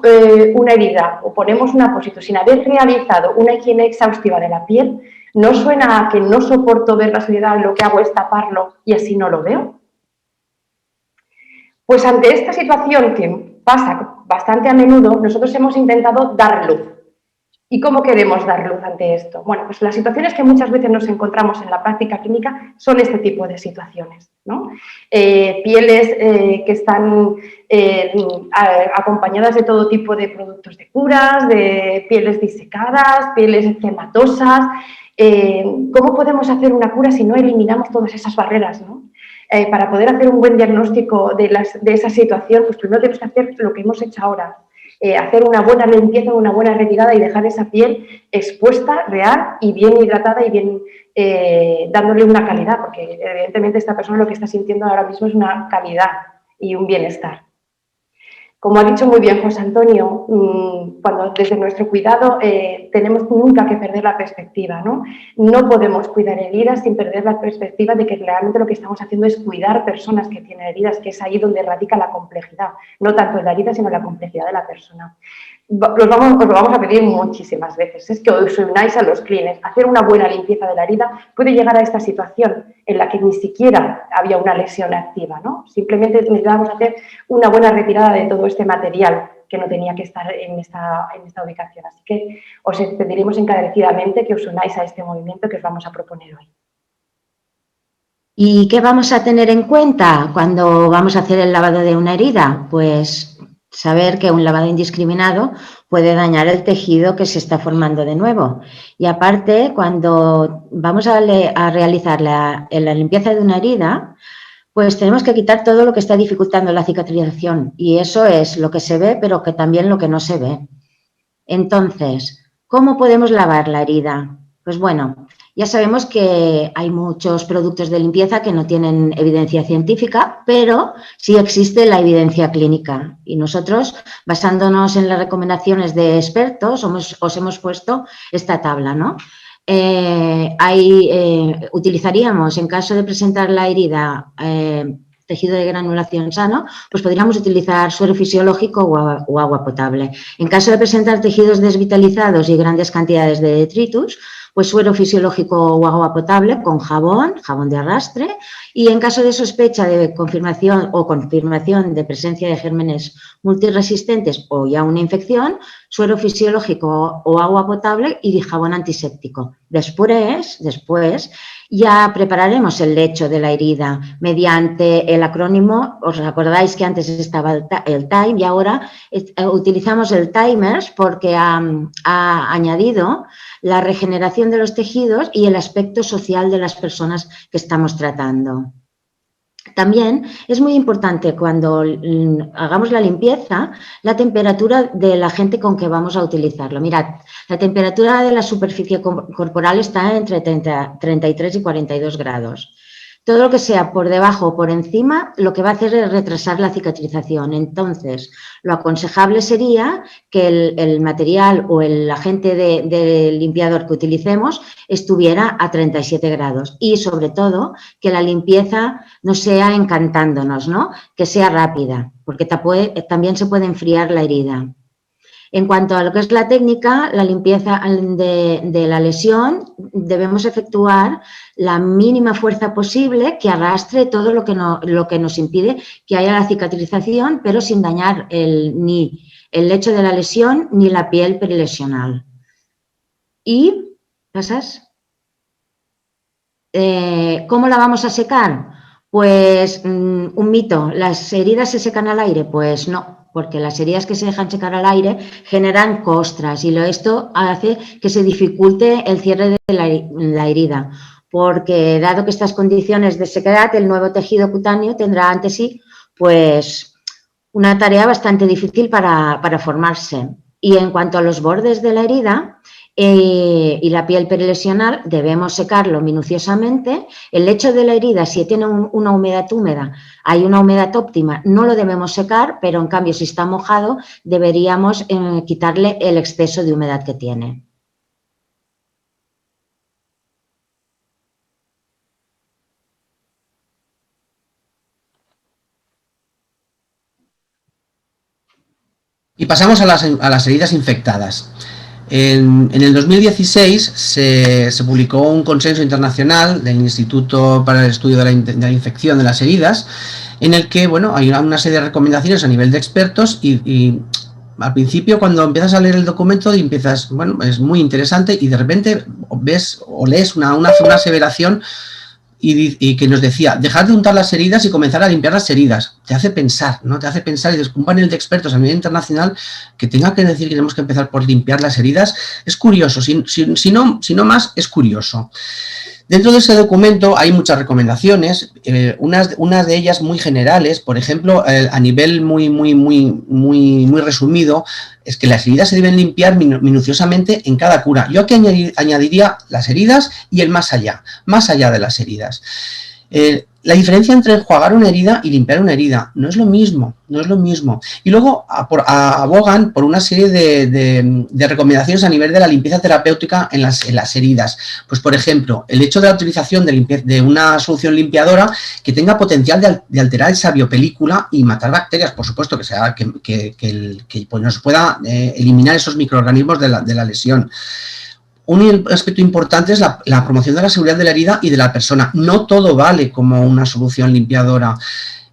una herida o ponemos un apósito sin haber realizado una higiene exhaustiva de la piel? ¿No suena a que no soporto ver la suciedad, lo que hago es taparlo y así no lo veo? Pues ante esta situación que pasa bastante a menudo, nosotros hemos intentado dar luz. ¿Y cómo queremos dar luz ante esto? Bueno, pues las situaciones que muchas veces nos encontramos en la práctica clínica son este tipo de situaciones, ¿no? Pieles que están acompañadas de todo tipo de productos de curas, de pieles disecadas, pieles hematosas. ¿Cómo podemos hacer una cura si no eliminamos todas esas barreras, ¿no? Para poder hacer un buen diagnóstico de esa situación, pues primero tenemos que hacer lo que hemos hecho ahora. Hacer una buena limpieza, una buena retirada y dejar esa piel expuesta, real y bien hidratada y bien dándole una calidad, porque evidentemente esta persona lo que está sintiendo ahora mismo es una calidad y un bienestar. Como ha dicho muy bien José Antonio, cuando desde nuestro cuidado tenemos nunca que perder la perspectiva, ¿no? No podemos cuidar heridas sin perder la perspectiva de que realmente lo que estamos haciendo es cuidar personas que tienen heridas, que es ahí donde radica la complejidad, no tanto en la herida, sino en la complejidad de la persona. Os lo vamos a pedir muchísimas veces, es que os unáis a los cleaners. Hacer una buena limpieza de la herida puede llegar a esta situación en la que ni siquiera había una lesión activa, ¿no? Simplemente necesitábamos hacer una buena retirada de todo este material que no tenía que estar en esta ubicación. Así que os pediremos encarecidamente que os unáis a este movimiento que os vamos a proponer hoy. ¿Y qué vamos a tener en cuenta cuando vamos a hacer el lavado de una herida? Pues saber que un lavado indiscriminado puede dañar el tejido que se está formando de nuevo. Y aparte, cuando vamos a realizar la limpieza de una herida, pues tenemos que quitar todo lo que está dificultando la cicatrización. Y eso es lo que se ve, pero que también lo que no se ve. Entonces, ¿cómo podemos lavar la herida? Pues bueno, ya sabemos que hay muchos productos de limpieza que no tienen evidencia científica, pero sí existe la evidencia clínica. Y nosotros, basándonos en las recomendaciones de expertos, os hemos puesto esta tabla, ¿no? Utilizaríamos, en caso de presentar la herida, tejido de granulación sano, pues podríamos utilizar suero fisiológico o agua potable. En caso de presentar tejidos desvitalizados y grandes cantidades de detritus, pues suero fisiológico o agua potable con jabón de arrastre, y en caso de sospecha de confirmación de presencia de gérmenes multiresistentes o ya una infección, suero fisiológico o agua potable y jabón antiséptico. Después ya prepararemos el lecho de la herida mediante el acrónimo. Os acordáis que antes estaba el TIME y ahora utilizamos el TIMERS porque ha añadido la regeneración de los tejidos y el aspecto social de las personas que estamos tratando. También es muy importante cuando hagamos la limpieza, la temperatura del agente con que vamos a utilizarlo. Mirad, la temperatura de la superficie corporal está entre 33 y 42 grados. Todo lo que sea por debajo o por encima, lo que va a hacer es retrasar la cicatrización. Entonces, lo aconsejable sería que el material o el agente de limpiador que utilicemos estuviera a 37 grados y, sobre todo, que la limpieza no sea encantándonos, ¿no? Que sea rápida, porque también se puede enfriar la herida. En cuanto a lo que es la técnica, la limpieza de la lesión, debemos efectuar la mínima fuerza posible que arrastre todo lo que nos impide que haya la cicatrización, pero sin dañar ni el lecho de la lesión ni la piel perilesional. Y, ¿pasas? ¿Cómo la vamos a secar? Pues un mito, ¿las heridas se secan al aire? Pues no. Porque las heridas que se dejan secar al aire generan costras y esto hace que se dificulte el cierre de la herida, porque dado que estas condiciones de sequedad, el nuevo tejido cutáneo tendrá ante sí pues una tarea bastante difícil para formarse. Y en cuanto a los bordes de la herida y la piel perilesional, debemos secarlo minuciosamente. El lecho de la herida, si tiene una humedad húmeda, hay una humedad óptima, no lo debemos secar, pero en cambio si está mojado deberíamos quitarle el exceso de humedad que tiene. Y pasamos a las heridas infectadas. En el 2016 se publicó un consenso internacional del Instituto para el Estudio de la Infección de las Heridas, en el que, bueno, hay una serie de recomendaciones a nivel de expertos y al principio cuando empiezas a leer el documento y empiezas, bueno, es muy interesante y de repente ves o lees una aseveración y que nos decía, dejar de untar las heridas y comenzar a limpiar las heridas. Te hace pensar, ¿no? Te hace pensar, y es un panel de expertos a nivel internacional que tenga que decir que tenemos que empezar por limpiar las heridas. Es curioso, si no más, es curioso. Dentro de ese documento hay muchas recomendaciones, unas de ellas muy generales, por ejemplo, a nivel muy resumido, es que las heridas se deben limpiar minuciosamente en cada cura. Yo aquí añadiría las heridas y el más allá de las heridas. La diferencia entre enjuagar una herida y limpiar una herida no es lo mismo, Y luego abogan por una serie de recomendaciones a nivel de la limpieza terapéutica en las heridas. Pues, por ejemplo, el hecho de la utilización de una solución limpiadora que tenga potencial de alterar esa biopelícula y matar bacterias, por supuesto, que pues nos pueda eliminar esos microorganismos de la lesión. Un aspecto importante es la promoción de la seguridad de la herida y de la persona. No todo vale como una solución limpiadora.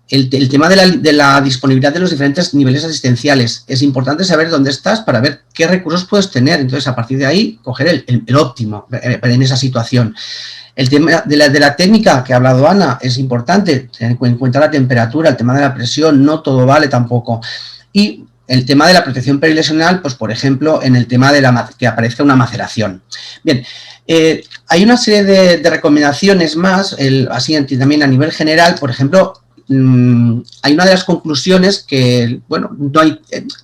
El tema de la disponibilidad de los diferentes niveles asistenciales. Es importante saber dónde estás para ver qué recursos puedes tener. Entonces, a partir de ahí, coger el óptimo en esa situación. El tema de la técnica que ha hablado Ana es importante. Tener en cuenta la temperatura, el tema de la presión, no todo vale tampoco. Y el tema de la protección perilesional, pues por ejemplo, en el tema de que aparezca una maceración. Bien, hay una serie de recomendaciones más, así también a nivel general, por ejemplo, hay una de las conclusiones que, bueno,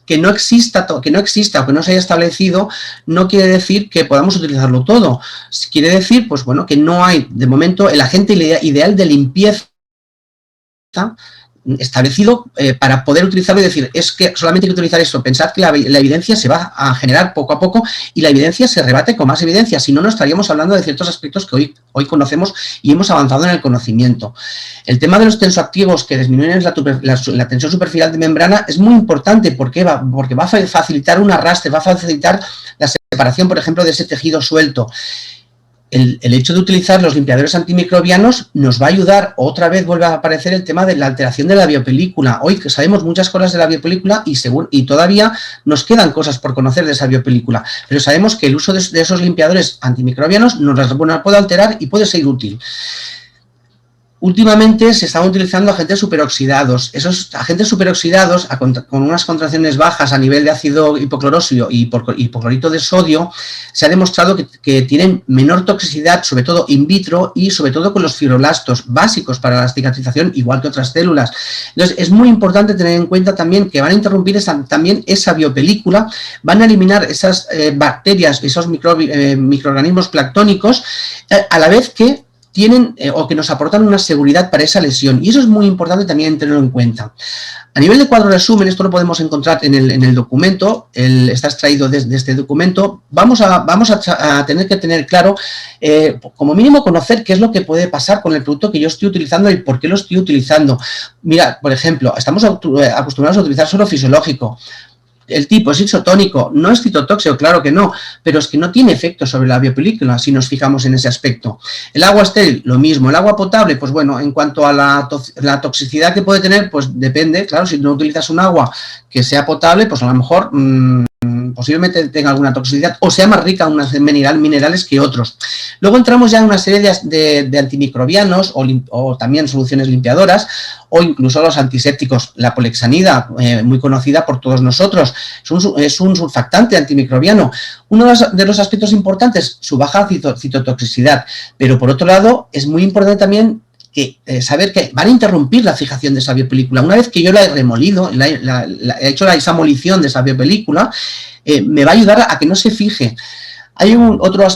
que no exista o que no se haya establecido, no quiere decir que podamos utilizarlo todo. Quiere decir, pues bueno, que no hay, de momento, el agente ideal de limpieza establecido para poder utilizarlo y decir, es que solamente hay que utilizar esto. Pensad que la evidencia se va a generar poco a poco y la evidencia se rebate con más evidencia, si no, no estaríamos hablando de ciertos aspectos que hoy conocemos y hemos avanzado en el conocimiento. El tema de los tensoactivos que disminuyen la tensión superficial de membrana es muy importante porque va a facilitar un arrastre, va a facilitar la separación, por ejemplo, de ese tejido suelto. el hecho de utilizar los limpiadores antimicrobianos nos va a ayudar, otra vez vuelve a aparecer el tema de la alteración de la biopelícula. Hoy que sabemos muchas cosas de la biopelícula y todavía nos quedan cosas por conocer de esa biopelícula, pero sabemos que el uso de esos limpiadores antimicrobianos nos las puede alterar y puede ser útil. Últimamente se están utilizando agentes superoxidados. Esos agentes superoxidados, con unas contracciones bajas a nivel de ácido hipoclorosio y hipoclorito de sodio, se ha demostrado que tienen menor toxicidad, sobre todo in vitro y sobre todo con los fibroblastos, básicos para la cicatrización, igual que otras células. Entonces, es muy importante tener en cuenta también que van a interrumpir también esa biopelícula, van a eliminar esas bacterias, esos microorganismos planctónicos, a la vez que tienen o que nos aportan una seguridad para esa lesión, y eso es muy importante también tenerlo en cuenta. A nivel de cuadro resumen, esto lo podemos encontrar en el documento, está extraído de este documento. Vamos a tener que tener claro, como mínimo, conocer qué es lo que puede pasar con el producto que yo estoy utilizando y por qué lo estoy utilizando. Mira, por ejemplo, estamos acostumbrados a utilizar suelo fisiológico. El tipo es isotónico, no es citotóxico, claro que no, pero es que no tiene efecto sobre la biopelícula si nos fijamos en ese aspecto. El agua estéril, lo mismo. El agua potable, pues bueno, en cuanto a la toxicidad que puede tener, pues depende, claro, si no utilizas un agua que sea potable, pues a lo mejor posiblemente tenga alguna toxicidad o sea más rica en unos minerales que otros. Luego entramos ya en una serie de antimicrobianos o también soluciones limpiadoras o incluso los antisépticos. La polexanida, muy conocida por todos nosotros, es un surfactante antimicrobiano. Uno de los aspectos importantes, su baja citotoxicidad, pero por otro lado es muy importante también saber que van a interrumpir la fijación de esa biopelícula. Una vez que yo la he remolido, he hecho esa molición de esa biopelícula, me va a ayudar a que no se fije. Hay otro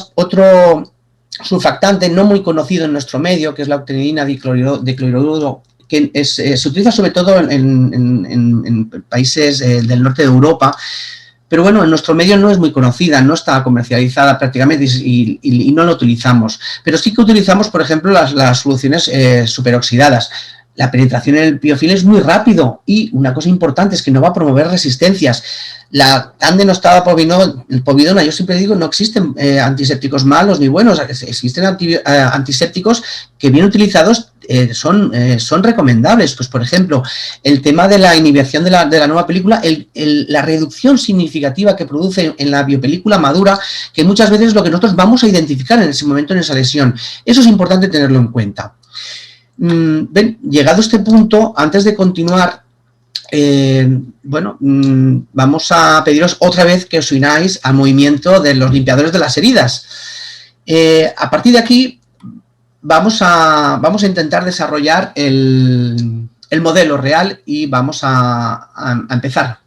surfactante no muy conocido en nuestro medio, que es la octedionina dicloruro, que se utiliza sobre todo en países del norte de Europa, pero bueno, en nuestro medio no es muy conocida, no está comercializada prácticamente y no lo utilizamos. Pero sí que utilizamos, por ejemplo, las soluciones superoxidadas. La penetración en el biofilm es muy rápido y una cosa importante es que no va a promover resistencias. La tan denostada povidona, yo siempre digo, no existen antisépticos malos ni buenos, existen antisépticos que bien utilizados son recomendables. Pues por ejemplo, el tema de la inhibición de la nueva película, la reducción significativa que produce en la biopelícula madura, que muchas veces es lo que nosotros vamos a identificar en ese momento, en esa lesión. Eso es importante tenerlo en cuenta. Llegado a este punto, antes de continuar, vamos a pediros otra vez que os unáis al movimiento de los limpiadores de las heridas. A partir de aquí vamos a intentar desarrollar el modelo real y vamos a empezar.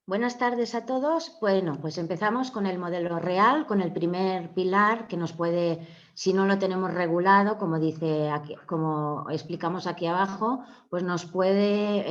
Buenas tardes a todos. Bueno, pues empezamos con el modelo real, con el primer pilar que nos puede, si no lo tenemos regulado, como dice aquí, como explicamos aquí abajo, pues nos puede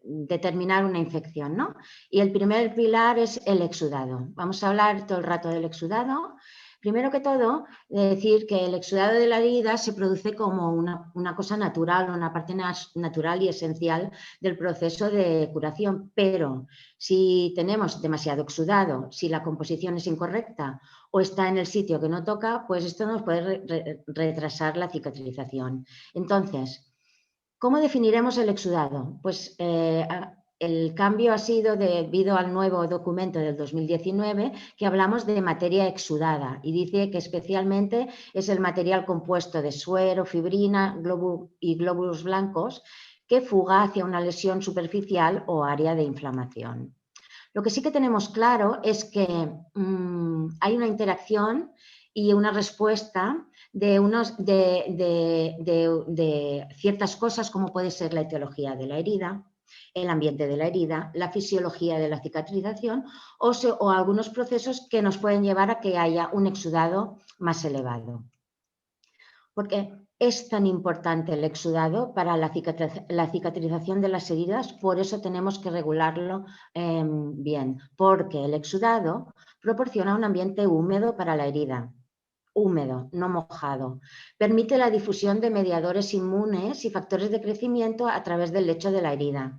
determinar una infección, ¿no? Y el primer pilar es el exudado. Vamos a hablar todo el rato del exudado. Primero que todo, decir que el exudado de la herida se produce como una cosa natural, una parte natural y esencial del proceso de curación, pero si tenemos demasiado exudado, si la composición es incorrecta o está en el sitio que no toca, pues esto nos puede retrasar la cicatrización. Entonces, ¿cómo definiremos el exudado? Pues el cambio ha sido debido al nuevo documento del 2019 que hablamos de materia exudada y dice que especialmente es el material compuesto de suero, fibrina y glóbulos blancos que fuga hacia una lesión superficial o área de inflamación. Lo que sí que tenemos claro es que hay una interacción y una respuesta de ciertas cosas, como puede ser la etiología de la herida, el ambiente de la herida, la fisiología de la cicatrización o algunos procesos que nos pueden llevar a que haya un exudado más elevado. Porque es tan importante el exudado para la cicatrización de las heridas, por eso tenemos que regularlo bien, porque el exudado proporciona un ambiente húmedo para la herida. Húmedo, no mojado. Permite la difusión de mediadores inmunes y factores de crecimiento a través del lecho de la herida.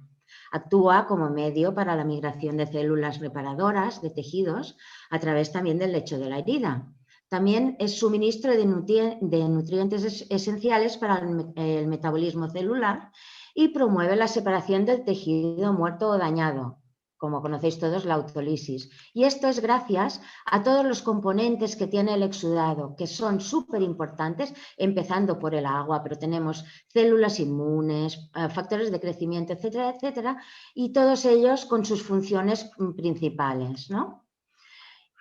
Actúa como medio para la migración de células reparadoras de tejidos a través también del lecho de la herida. También es suministro de nutrientes esenciales para el metabolismo celular y promueve la separación del tejido muerto o dañado, como conocéis todos, la autólisis. Y esto es gracias a todos los componentes que tiene el exudado, que son súper importantes, empezando por el agua, pero tenemos células inmunes, factores de crecimiento, etcétera, etcétera, y todos ellos con sus funciones principales, ¿no?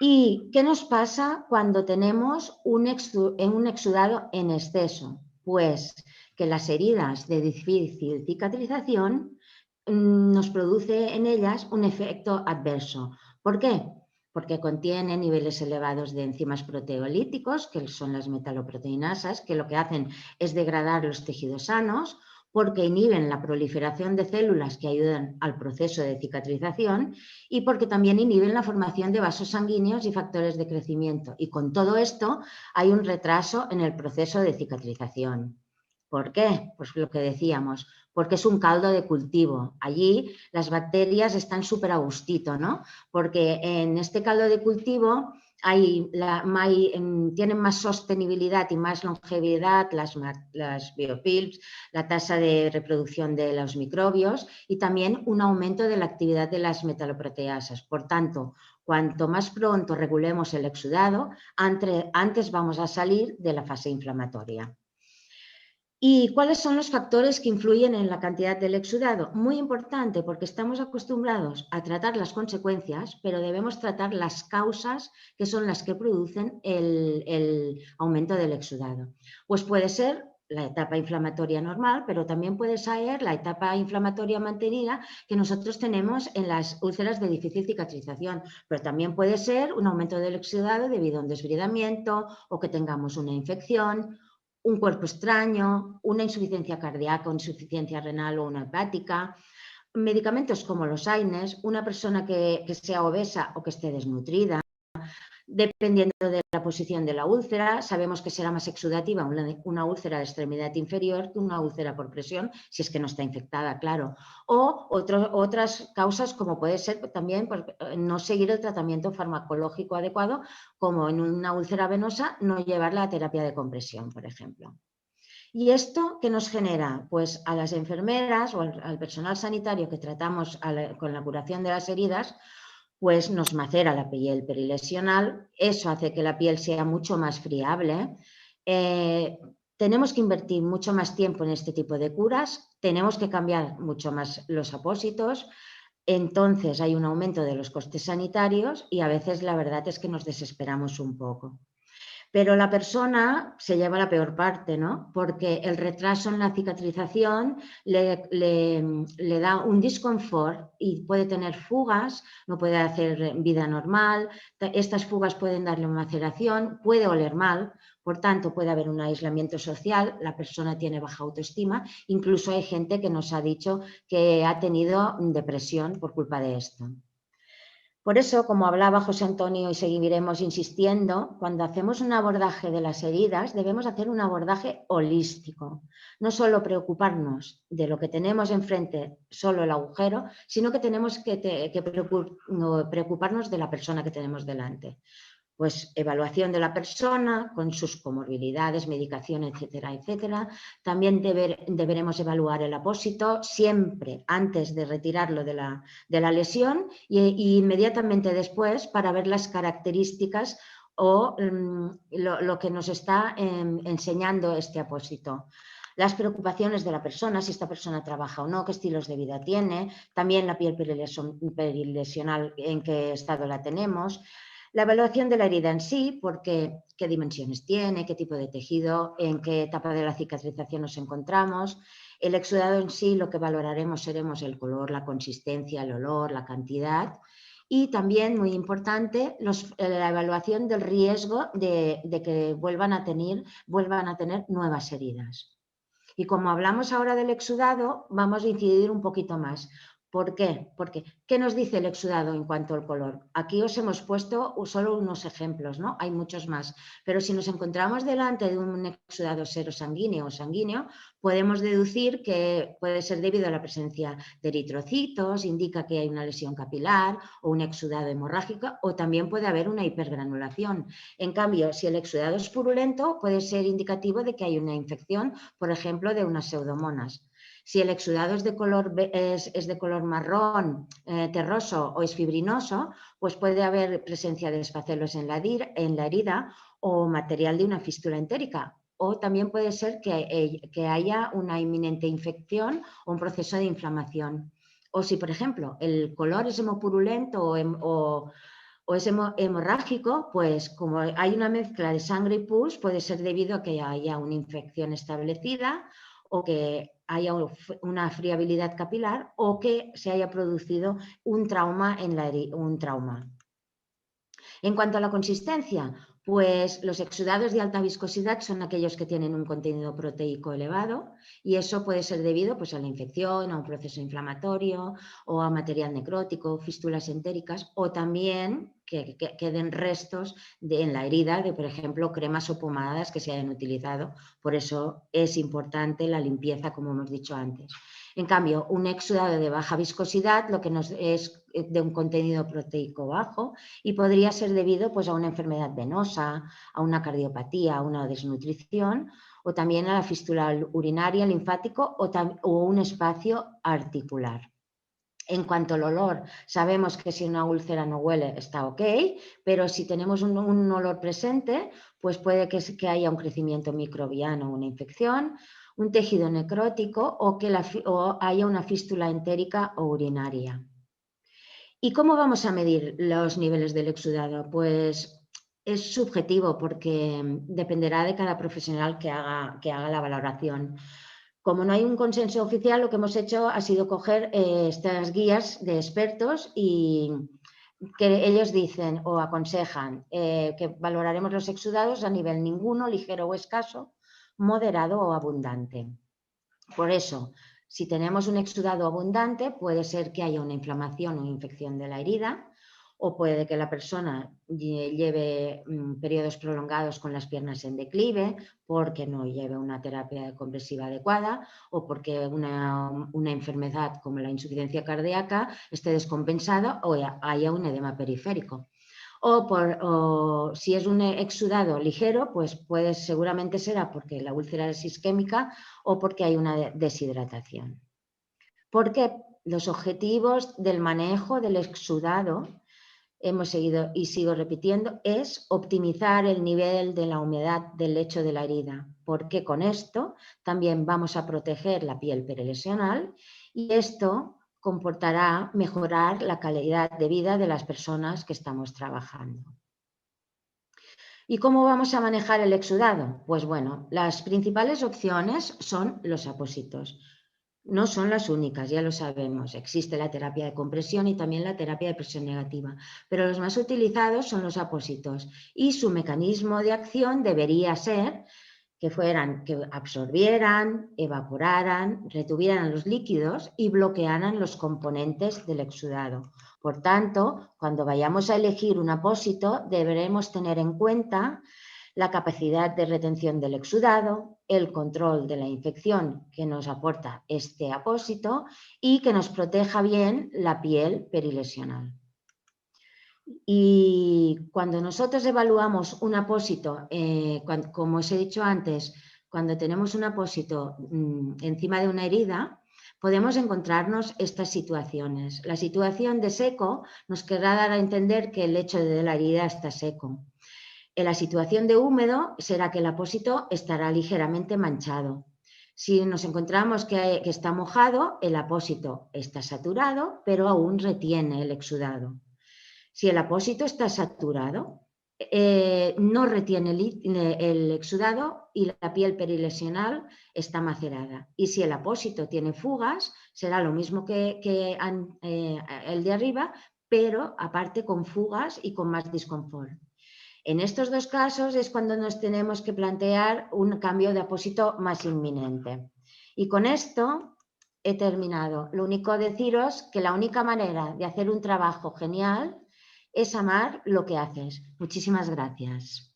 ¿Y qué nos pasa cuando tenemos un exudado en exceso? Pues que las heridas de difícil cicatrización nos produce en ellas un efecto adverso. ¿Por qué? Porque contiene niveles elevados de enzimas proteolíticos, que son las metaloproteinasas, que lo que hacen es degradar los tejidos sanos, porque inhiben la proliferación de células que ayudan al proceso de cicatrización y porque también inhiben la formación de vasos sanguíneos y factores de crecimiento. Y con todo esto hay un retraso en el proceso de cicatrización. ¿Por qué? Pues lo que decíamos, porque es un caldo de cultivo. Allí las bacterias están súper a gustito, ¿no? Porque en este caldo de cultivo tienen más sostenibilidad y más longevidad las biofilms, la tasa de reproducción de los microbios y también un aumento de la actividad de las metaloproteasas. Por tanto, cuanto más pronto regulemos el exudado, antes vamos a salir de la fase inflamatoria. ¿Y cuáles son los factores que influyen en la cantidad del exudado? Muy importante, porque estamos acostumbrados a tratar las consecuencias, pero debemos tratar las causas que son las que producen el aumento del exudado. Pues puede ser la etapa inflamatoria normal, pero también puede ser la etapa inflamatoria mantenida que nosotros tenemos en las úlceras de difícil cicatrización, pero también puede ser un aumento del exudado debido a un desbridamiento o que tengamos una infección, un cuerpo extraño, una insuficiencia cardíaca, insuficiencia renal o una hepática, medicamentos como los AINES, una persona que sea obesa o que esté desnutrida. Dependiendo de la posición de la úlcera, sabemos que será más exudativa una úlcera de extremidad inferior que una úlcera por presión, si es que no está infectada, claro. O otras causas, como puede ser también no seguir el tratamiento farmacológico adecuado, como en una úlcera venosa, no llevar la terapia de compresión, por ejemplo. ¿Y esto qué nos genera? Pues a las enfermeras o al personal sanitario que tratamos con la curación de las heridas, pues nos macera la piel perilesional, eso hace que la piel sea mucho más friable. Tenemos que invertir mucho más tiempo en este tipo de curas, tenemos que cambiar mucho más los apósitos, entonces hay un aumento de los costes sanitarios y a veces la verdad es que nos desesperamos un poco. Pero la persona se lleva la peor parte, ¿no? Porque el retraso en la cicatrización le da un disconfort y puede tener fugas, no puede hacer vida normal, estas fugas pueden darle una maceración, puede oler mal, por tanto puede haber un aislamiento social, la persona tiene baja autoestima, incluso hay gente que nos ha dicho que ha tenido depresión por culpa de esto. Por eso, como hablaba José Antonio y seguiremos insistiendo, cuando hacemos un abordaje de las heridas debemos hacer un abordaje holístico. No solo preocuparnos de lo que tenemos enfrente, solo el agujero, sino que tenemos que preocuparnos de la persona que tenemos delante. Pues evaluación de la persona con sus comorbilidades, medicación, etcétera, etcétera. También deberemos evaluar el apósito siempre antes de retirarlo de la lesión y inmediatamente después para ver las características o lo que nos está enseñando este apósito. las preocupaciones de la persona, si esta persona trabaja o no, qué estilos de vida tiene, también la piel perilesional, en qué estado la tenemos, la evaluación de la herida en sí, porque qué dimensiones tiene, qué tipo de tejido, en qué etapa de la cicatrización nos encontramos. El exudado en sí, lo que valoraremos seremos el color, la consistencia, el olor, la cantidad. Y también, muy importante, la evaluación del riesgo de que vuelvan a tener nuevas heridas. Y como hablamos ahora del exudado, vamos a incidir un poquito más. ¿Por qué? Porque, ¿qué nos dice el exudado en cuanto al color? Aquí os hemos puesto solo unos ejemplos, ¿no? Hay muchos más. Pero si nos encontramos delante de un exudado serosanguíneo o sanguíneo, podemos deducir que puede ser debido a la presencia de eritrocitos, indica que hay una lesión capilar o un exudado hemorrágico, o también puede haber una hipergranulación. En cambio, si el exudado es purulento, puede ser indicativo de que hay una infección, por ejemplo, de unas pseudomonas. Si el exudado es de color marrón, terroso o es fibrinoso, pues puede haber presencia de espacelos en la herida o material de una fístula entérica. O también puede ser que haya una inminente infección o un proceso de inflamación. O si, por ejemplo, el color es hemopurulento o es hemorrágico, pues como hay una mezcla de sangre y pus, puede ser debido a que haya una infección establecida o que haya una friabilidad capilar o que se haya producido un trauma en la herida, En cuanto a la consistencia, pues los exudados de alta viscosidad son aquellos que tienen un contenido proteico elevado y eso puede ser debido pues, a la infección, a un proceso inflamatorio o a material necrótico, fístulas entéricas o también que queden restos en la herida de, por ejemplo, cremas o pomadas que se hayan utilizado. Por eso es importante la limpieza, como hemos dicho antes. En cambio, un exudado de baja viscosidad lo que nos es de un contenido proteico bajo y podría ser debido pues, a una enfermedad venosa, a una cardiopatía, a una desnutrición o también a la fístula urinaria, linfático o un espacio articular. En cuanto al olor, sabemos que si una úlcera no huele está ok, pero si tenemos un olor presente, pues puede que haya un crecimiento microbiano o una infección, un tejido necrótico o haya una fístula entérica o urinaria. ¿Y cómo vamos a medir los niveles del exudado? Pues es subjetivo porque dependerá de cada profesional que haga la valoración. Como no hay un consenso oficial, lo que hemos hecho ha sido coger estas guías de expertos y que ellos dicen o aconsejan que valoraremos los exudados a nivel ninguno, ligero o escaso, moderado o abundante. Por eso, si tenemos un exudado abundante, puede ser que haya una inflamación o infección de la herida o puede que la persona lleve periodos prolongados con las piernas en declive porque no lleve una terapia compresiva adecuada o porque una enfermedad como la insuficiencia cardíaca esté descompensada o haya un edema periférico. O si es un exudado ligero, pues seguramente será porque la úlcera es isquémica o porque hay una deshidratación. Porque los objetivos del manejo del exudado, hemos seguido y sigo repitiendo, es optimizar el nivel de la humedad del lecho de la herida, porque con esto también vamos a proteger la piel perilesional y esto comportará mejorar la calidad de vida de las personas que estamos trabajando. ¿Y cómo vamos a manejar el exudado? Pues bueno, las principales opciones son los apósitos. No son las únicas, ya lo sabemos. Existe la terapia de compresión y también la terapia de presión negativa, pero los más utilizados son los apósitos y su mecanismo de acción debería ser que absorbieran, evaporaran, retuvieran los líquidos y bloquearan los componentes del exudado. Por tanto, cuando vayamos a elegir un apósito, deberemos tener en cuenta la capacidad de retención del exudado, el control de la infección que nos aporta este apósito y que nos proteja bien la piel perilesional. Y cuando nosotros evaluamos un apósito, como os he dicho antes, cuando tenemos un apósito encima de una herida, podemos encontrarnos estas situaciones. La situación de seco nos querrá dar a entender que el lecho de la herida está seco. En la situación de húmedo será que el apósito estará ligeramente manchado. Si nos encontramos que está mojado, el apósito está saturado, pero aún retiene el exudado. Si el apósito está saturado, no retiene el exudado y la piel perilesional está macerada. Y si el apósito tiene fugas, será lo mismo que el de arriba, pero aparte con fugas y con más disconfort. En estos dos casos es cuando nos tenemos que plantear un cambio de apósito más inminente. Y con esto he terminado. Lo único deciros que la única manera de hacer un trabajo genial es amar lo que haces. Muchísimas gracias.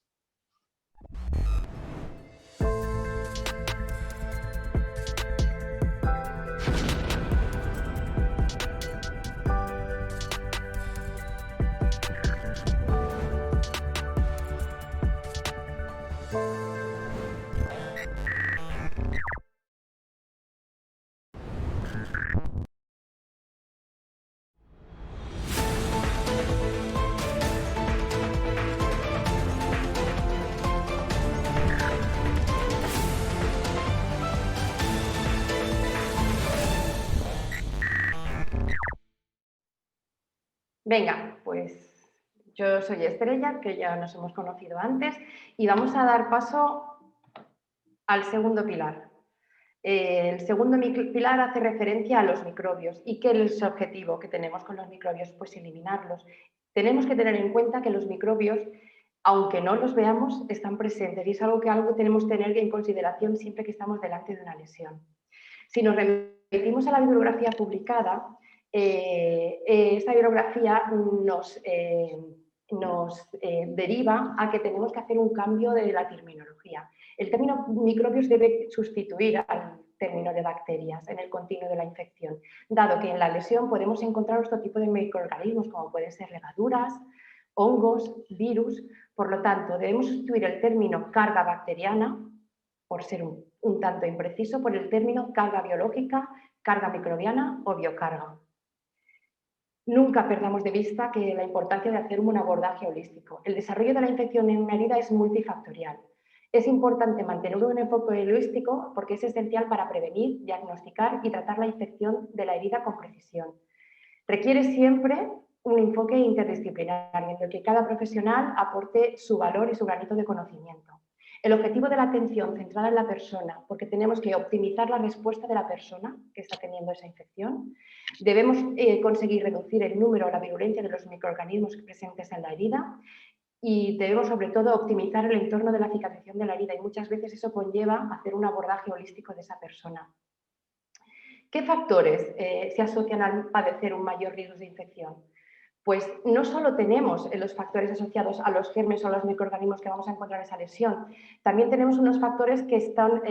Venga, pues yo soy Estrella, que ya nos hemos conocido antes, y vamos a dar paso al segundo pilar. El segundo pilar hace referencia a los microbios. ¿Y qué es el objetivo que tenemos con los microbios? Pues eliminarlos. Tenemos que tener en cuenta que los microbios, aunque no los veamos, están presentes y es algo que tenemos que tener en consideración siempre que estamos delante de una lesión. Si nos remitimos a la bibliografía publicada, esta bibliografía nos deriva a que tenemos que hacer un cambio de la terminología. El término microbios debe sustituir al término de bacterias en el continuo de la infección, dado que en la lesión podemos encontrar otro tipo de microorganismos, como pueden ser levaduras, hongos, virus. Por lo tanto, debemos sustituir el término carga bacteriana, por ser un tanto impreciso, por el término carga biológica, carga microbiana o biocarga. Nunca perdamos de vista que la importancia de hacer un abordaje holístico. El desarrollo de la infección en una herida es multifactorial. Es importante mantener un enfoque holístico porque es esencial para prevenir, diagnosticar y tratar la infección de la herida con precisión. Requiere siempre un enfoque interdisciplinario en el que cada profesional aporte su valor y su granito de conocimiento. El objetivo de la atención centrada en la persona, porque tenemos que optimizar la respuesta de la persona que está teniendo esa infección. Debemos conseguir reducir el número o la virulencia de los microorganismos presentes en la herida y debemos sobre todo optimizar el entorno de la cicatrización de la herida y muchas veces eso conlleva hacer un abordaje holístico de esa persona. ¿Qué factores se asocian al padecer un mayor riesgo de infección? Pues no solo tenemos los factores asociados a los gérmenes o a los microorganismos que vamos a encontrar en esa lesión, también tenemos unos factores que están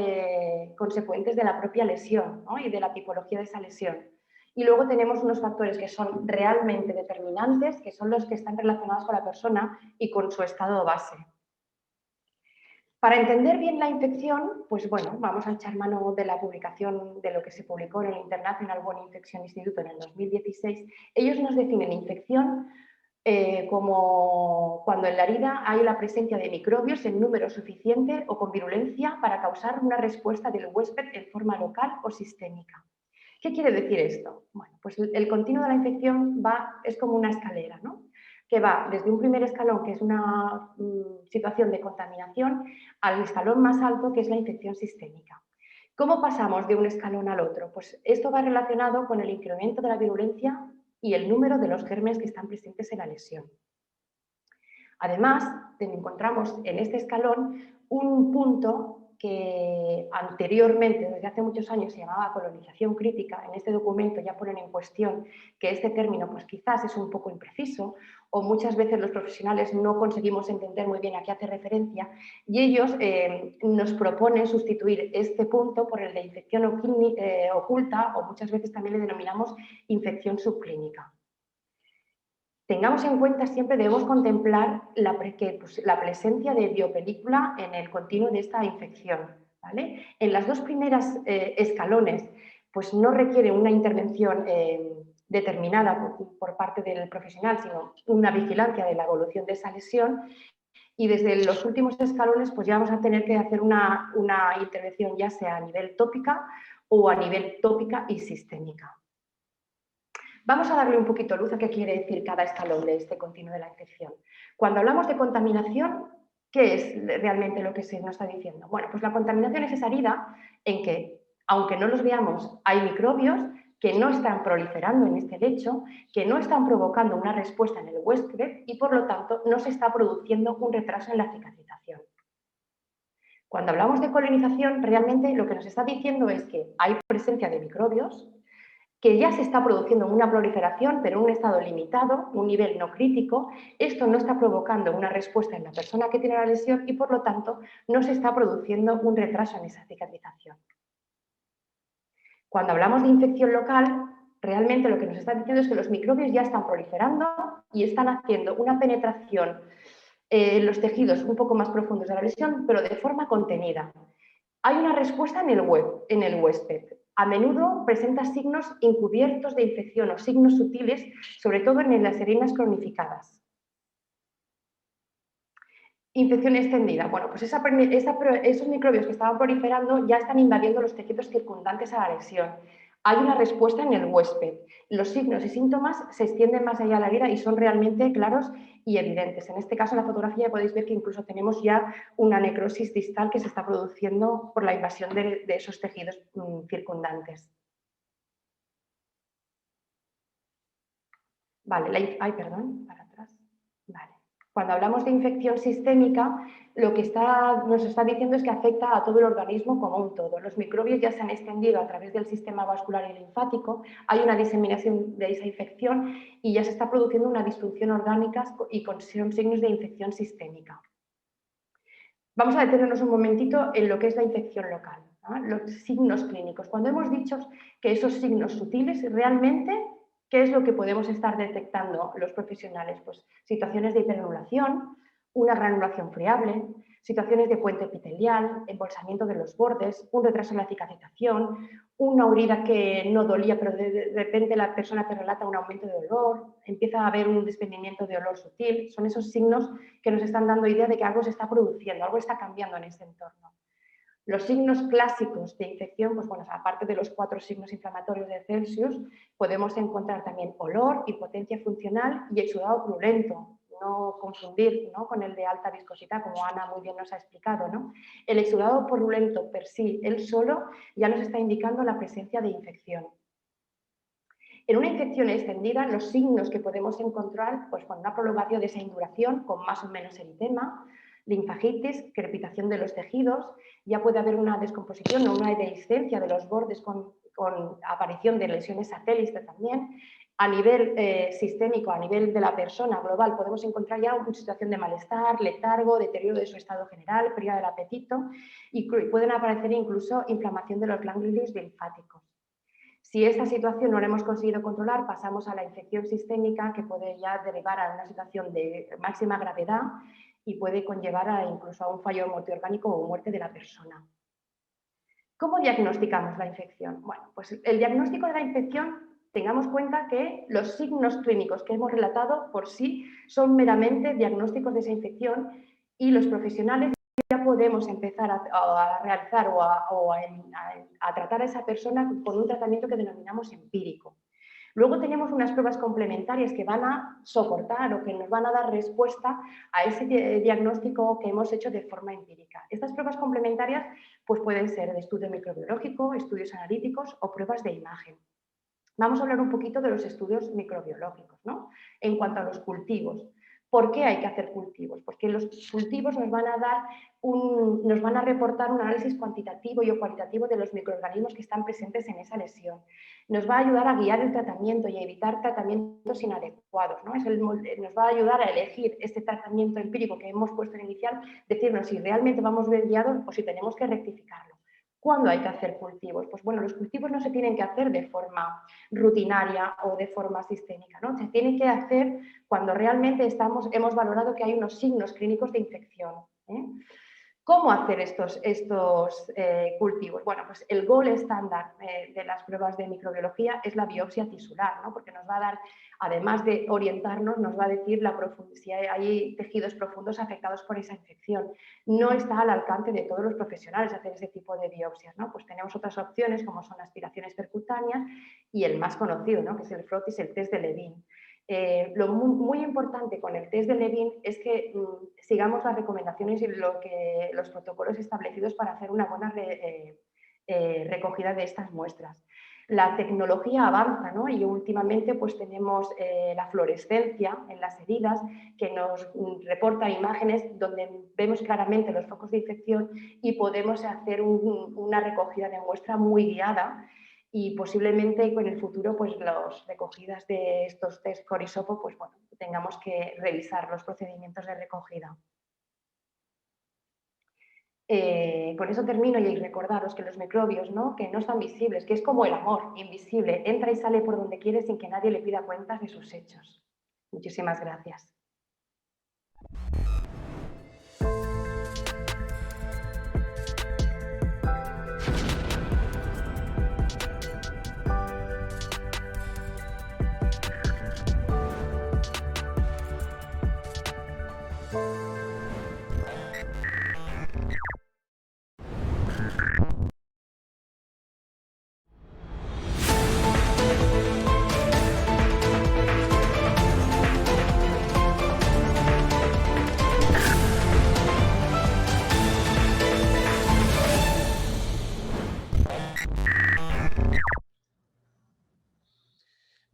consecuentes de la propia lesión, ¿no? Y de la tipología de esa lesión. Y luego tenemos unos factores que son realmente determinantes, que son los que están relacionados con la persona y con su estado base. Para entender bien la infección, pues bueno, vamos a echar mano de la publicación de lo que se publicó en el International Bone Infection Institute en el 2016. Ellos nos definen infección como cuando en la herida hay la presencia de microbios en número suficiente o con virulencia para causar una respuesta del huésped en forma local o sistémica. ¿Qué quiere decir esto? Bueno, pues el continuo de la infección es como una escalera, ¿no? Que va desde un primer escalón, que es una situación de contaminación, al escalón más alto, que es la infección sistémica. ¿Cómo pasamos de un escalón al otro? Pues esto va relacionado con el incremento de la virulencia y el número de los gérmenes que están presentes en la lesión. Además, encontramos en este escalón un punto que anteriormente, desde hace muchos años, se llamaba colonización crítica. En este documento ya ponen en cuestión que este término pues quizás es un poco impreciso o muchas veces los profesionales no conseguimos entender muy bien a qué hace referencia y ellos nos proponen sustituir este punto por el de infección oculta o muchas veces también le denominamos infección subclínica. Tengamos en cuenta, siempre debemos contemplar la presencia de biopelícula en el continuo de esta infección, ¿vale? En las dos primeras escalones, pues no requiere una intervención determinada por parte del profesional, sino una vigilancia de la evolución de esa lesión. Y desde los últimos escalones pues ya vamos a tener que hacer una intervención ya sea a nivel tópica o a nivel tópica y sistémica. Vamos a darle un poquito luz a qué quiere decir cada escalón de este continuo de la infección. Cuando hablamos de contaminación, ¿qué es realmente lo que se nos está diciendo? Bueno, pues la contaminación es esa herida en que, aunque no los veamos, hay microbios que no están proliferando en este lecho, que no están provocando una respuesta en el huésped y, por lo tanto, no se está produciendo un retraso en la cicatrización. Cuando hablamos de colonización, realmente lo que nos está diciendo es que hay presencia de microbios, que ya se está produciendo una proliferación, pero en un estado limitado, un nivel no crítico. Esto no está provocando una respuesta en la persona que tiene la lesión y, por lo tanto, no se está produciendo un retraso en esa cicatrización. Cuando hablamos de infección local, realmente lo que nos está diciendo es que los microbios ya están proliferando y están haciendo una penetración en los tejidos un poco más profundos de la lesión, pero de forma contenida. Hay una respuesta en el huésped. A menudo presenta signos encubiertos de infección o signos sutiles, sobre todo en las heridas cronificadas. Infección extendida. Bueno, pues esos microbios que estaban proliferando ya están invadiendo los tejidos circundantes a la lesión. Hay una respuesta en el huésped. Los signos y síntomas se extienden más allá de la herida y son realmente claros y evidentes. En este caso, en la fotografía podéis ver que incluso tenemos ya una necrosis distal que se está produciendo por la invasión de esos tejidos circundantes. Vale, perdón, para atrás. Vale. Cuando hablamos de infección sistémica, lo que nos está diciendo es que afecta a todo el organismo como un todo. Los microbios ya se han extendido a través del sistema vascular y linfático, hay una diseminación de esa infección y ya se está produciendo una disfunción orgánica y con signos de infección sistémica. Vamos a detenernos un momentito en lo que es la infección local, ¿no? Los signos clínicos. Cuando hemos dicho que esos signos sutiles realmente, ¿qué es lo que podemos estar detectando los profesionales? Pues situaciones de hipergranulación, una granulación friable, situaciones de puente epitelial, embolsamiento de los bordes, un retraso en la cicatrización, una herida que no dolía, pero de repente la persona te relata un aumento de dolor, empieza a haber un desprendimiento de olor sutil. Son esos signos que nos están dando idea de que algo se está produciendo, algo está cambiando en este entorno. Los signos clásicos de infección, pues bueno, aparte de los 4 signos inflamatorios de Celsius, podemos encontrar también olor, impotencia funcional y exudado purulento. No confundir, ¿no?, con el de alta viscosidad, como Ana muy bien nos ha explicado, ¿no? El exudado purulento per sí, él solo, ya nos está indicando la presencia de infección. En una infección extendida, los signos que podemos encontrar, pues con una prolongación de esa induración, con más o menos eritema, linfagitis, crepitación de los tejidos, ya puede haber una descomposición o una dehiscencia de los bordes con aparición de lesiones satélites también. A nivel sistémico, a nivel de la persona global, podemos encontrar ya una situación de malestar, letargo, deterioro de su estado general, pérdida del apetito y pueden aparecer incluso inflamación de los ganglios linfáticos. Si esta situación no la hemos conseguido controlar, pasamos a la infección sistémica, que puede ya derivar a una situación de máxima gravedad y puede conllevar incluso a un fallo multiorgánico o muerte de la persona. ¿Cómo diagnosticamos la infección? Bueno, pues el diagnóstico de la infección, tengamos cuenta que los signos clínicos que hemos relatado por sí son meramente diagnósticos de esa infección y los profesionales ya podemos empezar a realizar o a tratar a esa persona con un tratamiento que denominamos empírico. Luego tenemos unas pruebas complementarias que van a soportar o que nos van a dar respuesta a ese diagnóstico que hemos hecho de forma empírica. Estas pruebas complementarias pues pueden ser de estudio microbiológico, estudios analíticos o pruebas de imagen. Vamos a hablar un poquito de los estudios microbiológicos, ¿no? En cuanto a los cultivos. ¿Por qué hay que hacer cultivos? Porque los cultivos nos van a reportar un análisis cuantitativo y cualitativo de los microorganismos que están presentes en esa lesión. Nos va a ayudar a guiar el tratamiento y a evitar tratamientos inadecuados, ¿no? Nos va a ayudar a elegir este tratamiento empírico que hemos puesto en inicial, decirnos si realmente vamos bien guiados o si tenemos que rectificarlo. ¿Cuándo hay que hacer cultivos? Pues bueno, los cultivos no se tienen que hacer de forma rutinaria o de forma sistémica, ¿no? Se tienen que hacer cuando realmente hemos valorado que hay unos signos clínicos de infección, ¿eh? ¿Cómo hacer estos cultivos? Bueno, pues el gold estándar de las pruebas de microbiología es la biopsia tisular, ¿no? Porque nos va a dar, además de orientarnos, nos va a decir si hay tejidos profundos afectados por esa infección. No está al alcance de todos los profesionales hacer ese tipo de biopsias, ¿no? Pues tenemos otras opciones como son aspiraciones percutáneas y el más conocido, ¿no? Que es el frotis, el test de Levin. Lo muy importante con el test de Levin es que sigamos las recomendaciones y los protocolos establecidos para hacer una buena recogida de estas muestras. La tecnología avanza, ¿no? Y últimamente pues tenemos la fluorescencia en las heridas que nos reporta imágenes donde vemos claramente los focos de infección y podemos hacer una recogida de muestra muy guiada. Y posiblemente en el futuro pues las recogidas de estos test por hisopo pues bueno, tengamos que revisar los procedimientos de recogida. Con eso termino y recordaros que los microbios, ¿no? Que no están visibles, que es como el amor, invisible, entra y sale por donde quiere sin que nadie le pida cuentas de sus hechos. Muchísimas gracias.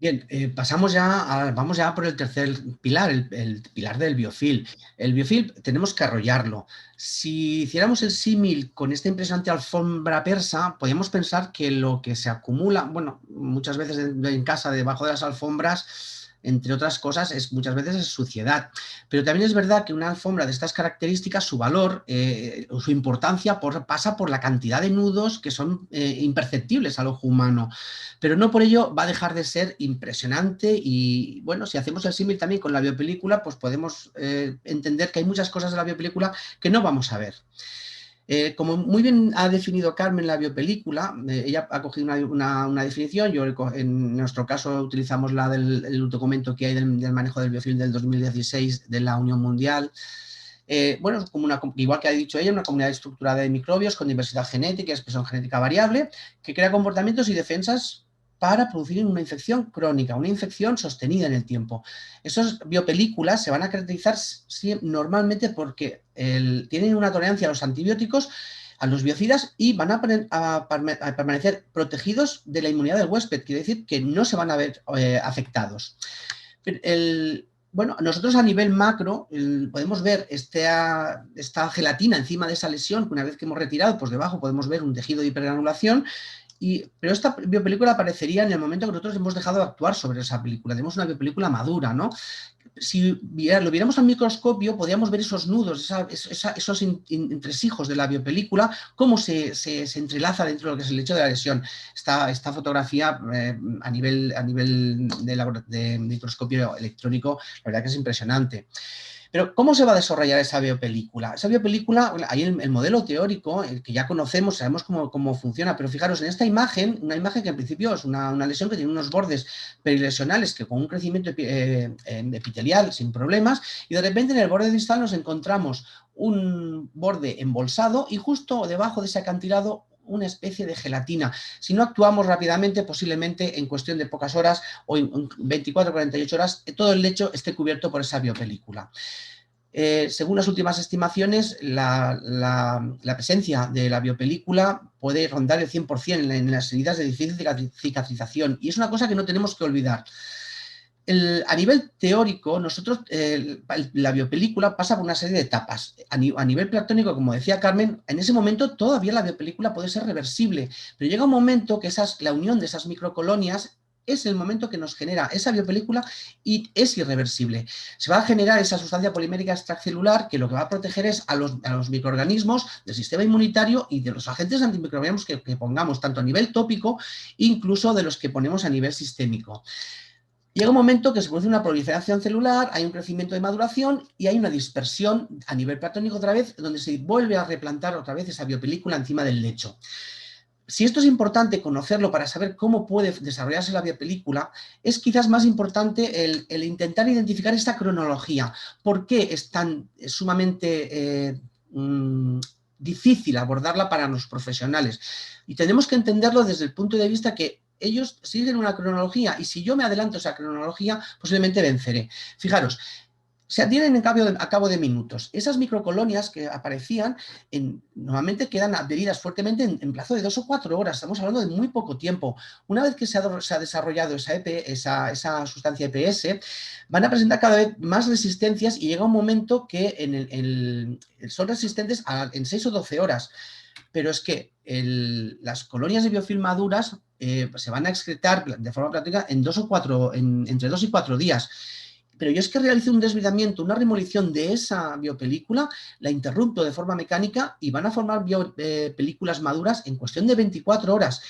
Bien, vamos ya por el tercer pilar, el pilar del biofilm. El biofilm tenemos que arrollarlo. Si hiciéramos el símil con esta impresionante alfombra persa, podríamos pensar que lo que se acumula, bueno, muchas veces en casa, debajo de las alfombras, entre otras cosas, muchas veces es suciedad. Pero también es verdad que una alfombra de estas características, su valor, su importancia pasa por la cantidad de nudos que son imperceptibles al ojo humano. Pero no por ello va a dejar de ser impresionante y, bueno, si hacemos el símil también con la biopelícula, pues podemos entender que hay muchas cosas de la biopelícula que no vamos a ver. Como muy bien ha definido Carmen la biopelícula, ella ha cogido una definición, en nuestro caso utilizamos la del documento que hay del manejo del biofilm del 2016 de la Unión Mundial. Bueno, igual que ha dicho ella, una comunidad estructurada de microbios con diversidad genética y expresión genética variable que crea comportamientos y defensas para producir una infección crónica, una infección sostenida en el tiempo. Esas biopelículas se van a caracterizar normalmente porque tienen una tolerancia a los antibióticos, a los biocidas y van a permanecer protegidos de la inmunidad del huésped, quiere decir que no se van a ver afectados. Bueno, nosotros a nivel macro podemos ver esta gelatina encima de esa lesión, que una vez que hemos retirado, pues debajo podemos ver un tejido de hipergranulación. Pero esta biopelícula aparecería en el momento que nosotros hemos dejado de actuar sobre esa película. Tenemos una biopelícula madura, ¿no? Si lo viéramos al microscopio, podríamos ver esos nudos, esos entresijos de la biopelícula, cómo se entrelaza dentro de lo que es el hecho de la lesión. Esta fotografía a nivel de microscopio electrónico, la verdad que es impresionante. Pero, ¿cómo se va a desarrollar esa biopelícula? Esa biopelícula, hay el modelo teórico, el que ya conocemos, sabemos cómo funciona, pero fijaros, en esta imagen, una imagen que en principio es una lesión que tiene unos bordes perilesionales que con un crecimiento epitelial sin problemas, y de repente en el borde distal nos encontramos un borde embolsado y justo debajo de ese acantilado una especie de gelatina. Si no actuamos rápidamente, posiblemente en cuestión de pocas horas o en 24 o 48 horas, todo el lecho esté cubierto por esa biopelícula. Según las últimas estimaciones, la presencia de la biopelícula puede rondar el 100% en las heridas de difícil cicatrización, y es una cosa que no tenemos que olvidar. A nivel teórico, la biopelícula pasa por una serie de etapas. A nivel platónico, como decía Carmen, en ese momento todavía la biopelícula puede ser reversible, pero llega un momento que la unión de esas microcolonias es el momento que nos genera esa biopelícula y es irreversible. Se va a generar esa sustancia polimérica extracelular que lo que va a proteger es a los microorganismos del sistema inmunitario y de los agentes antimicrobianos que pongamos, tanto a nivel tópico, incluso de los que ponemos a nivel sistémico. Llega un momento que se produce una proliferación celular, hay un crecimiento de maduración y hay una dispersión a nivel platónico otra vez, donde se vuelve a replantar otra vez esa biopelícula encima del lecho. Si esto es importante conocerlo para saber cómo puede desarrollarse la biopelícula, es quizás más importante el intentar identificar esta cronología. ¿Por qué es tan sumamente difícil abordarla para los profesionales? Y tenemos que entenderlo desde el punto de vista que ellos siguen una cronología y si yo me adelanto a esa cronología, posiblemente venceré. Fijaros, se adhieren a cabo de minutos. Esas microcolonias que aparecían normalmente quedan adheridas fuertemente en plazo de 2 o 4 horas. Estamos hablando de muy poco tiempo. Una vez que se ha desarrollado esa sustancia EPS, van a presentar cada vez más resistencias y llega un momento que son resistentes en 6 o 12 horas. Pero es que las colonias de biofilm maduras se van a excretar de forma platónica entre 2 y 4 días. Pero yo es que realizo un desbridamiento, una remolición de esa biopelícula, la interrumpo de forma mecánica y van a formar películas maduras en cuestión de 24 horas.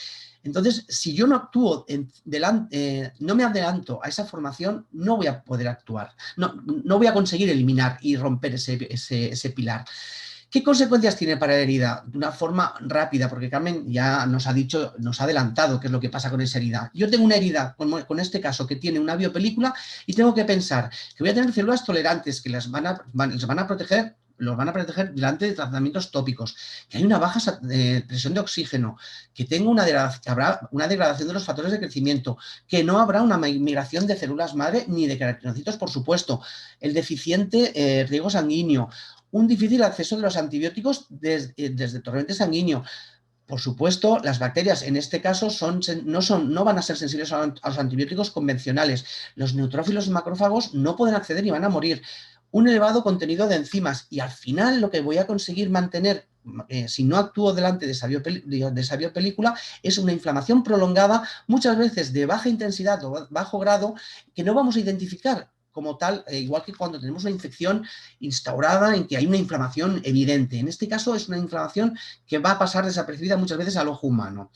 Entonces, si yo no actúo, no me adelanto a esa formación, no voy a poder actuar, no voy a conseguir eliminar y romper ese pilar. ¿Qué consecuencias tiene para la herida? De una forma rápida, porque Carmen ya nos ha adelantado qué es lo que pasa con esa herida. Yo tengo una herida, con este caso, que tiene una biopelícula y tengo que pensar que voy a tener células tolerantes que les van a proteger delante de tratamientos tópicos, que hay una baja presión de oxígeno, que habrá una degradación de los factores de crecimiento, que no habrá una migración de células madre ni de queratinocitos, por supuesto, el deficiente riego sanguíneo, un difícil acceso de los antibióticos desde torrente sanguíneo. Por supuesto, las bacterias en este caso no van a ser sensibles a los antibióticos convencionales. Los neutrófilos y macrófagos no pueden acceder y van a morir. Un elevado contenido de enzimas y al final lo que voy a conseguir mantener si no actúo delante de esa biopelícula es una inflamación prolongada, muchas veces de baja intensidad o bajo grado, que no vamos a identificar como tal, igual que cuando tenemos una infección instaurada en que hay una inflamación evidente. En este caso es una inflamación que va a pasar desapercibida muchas veces al ojo humano.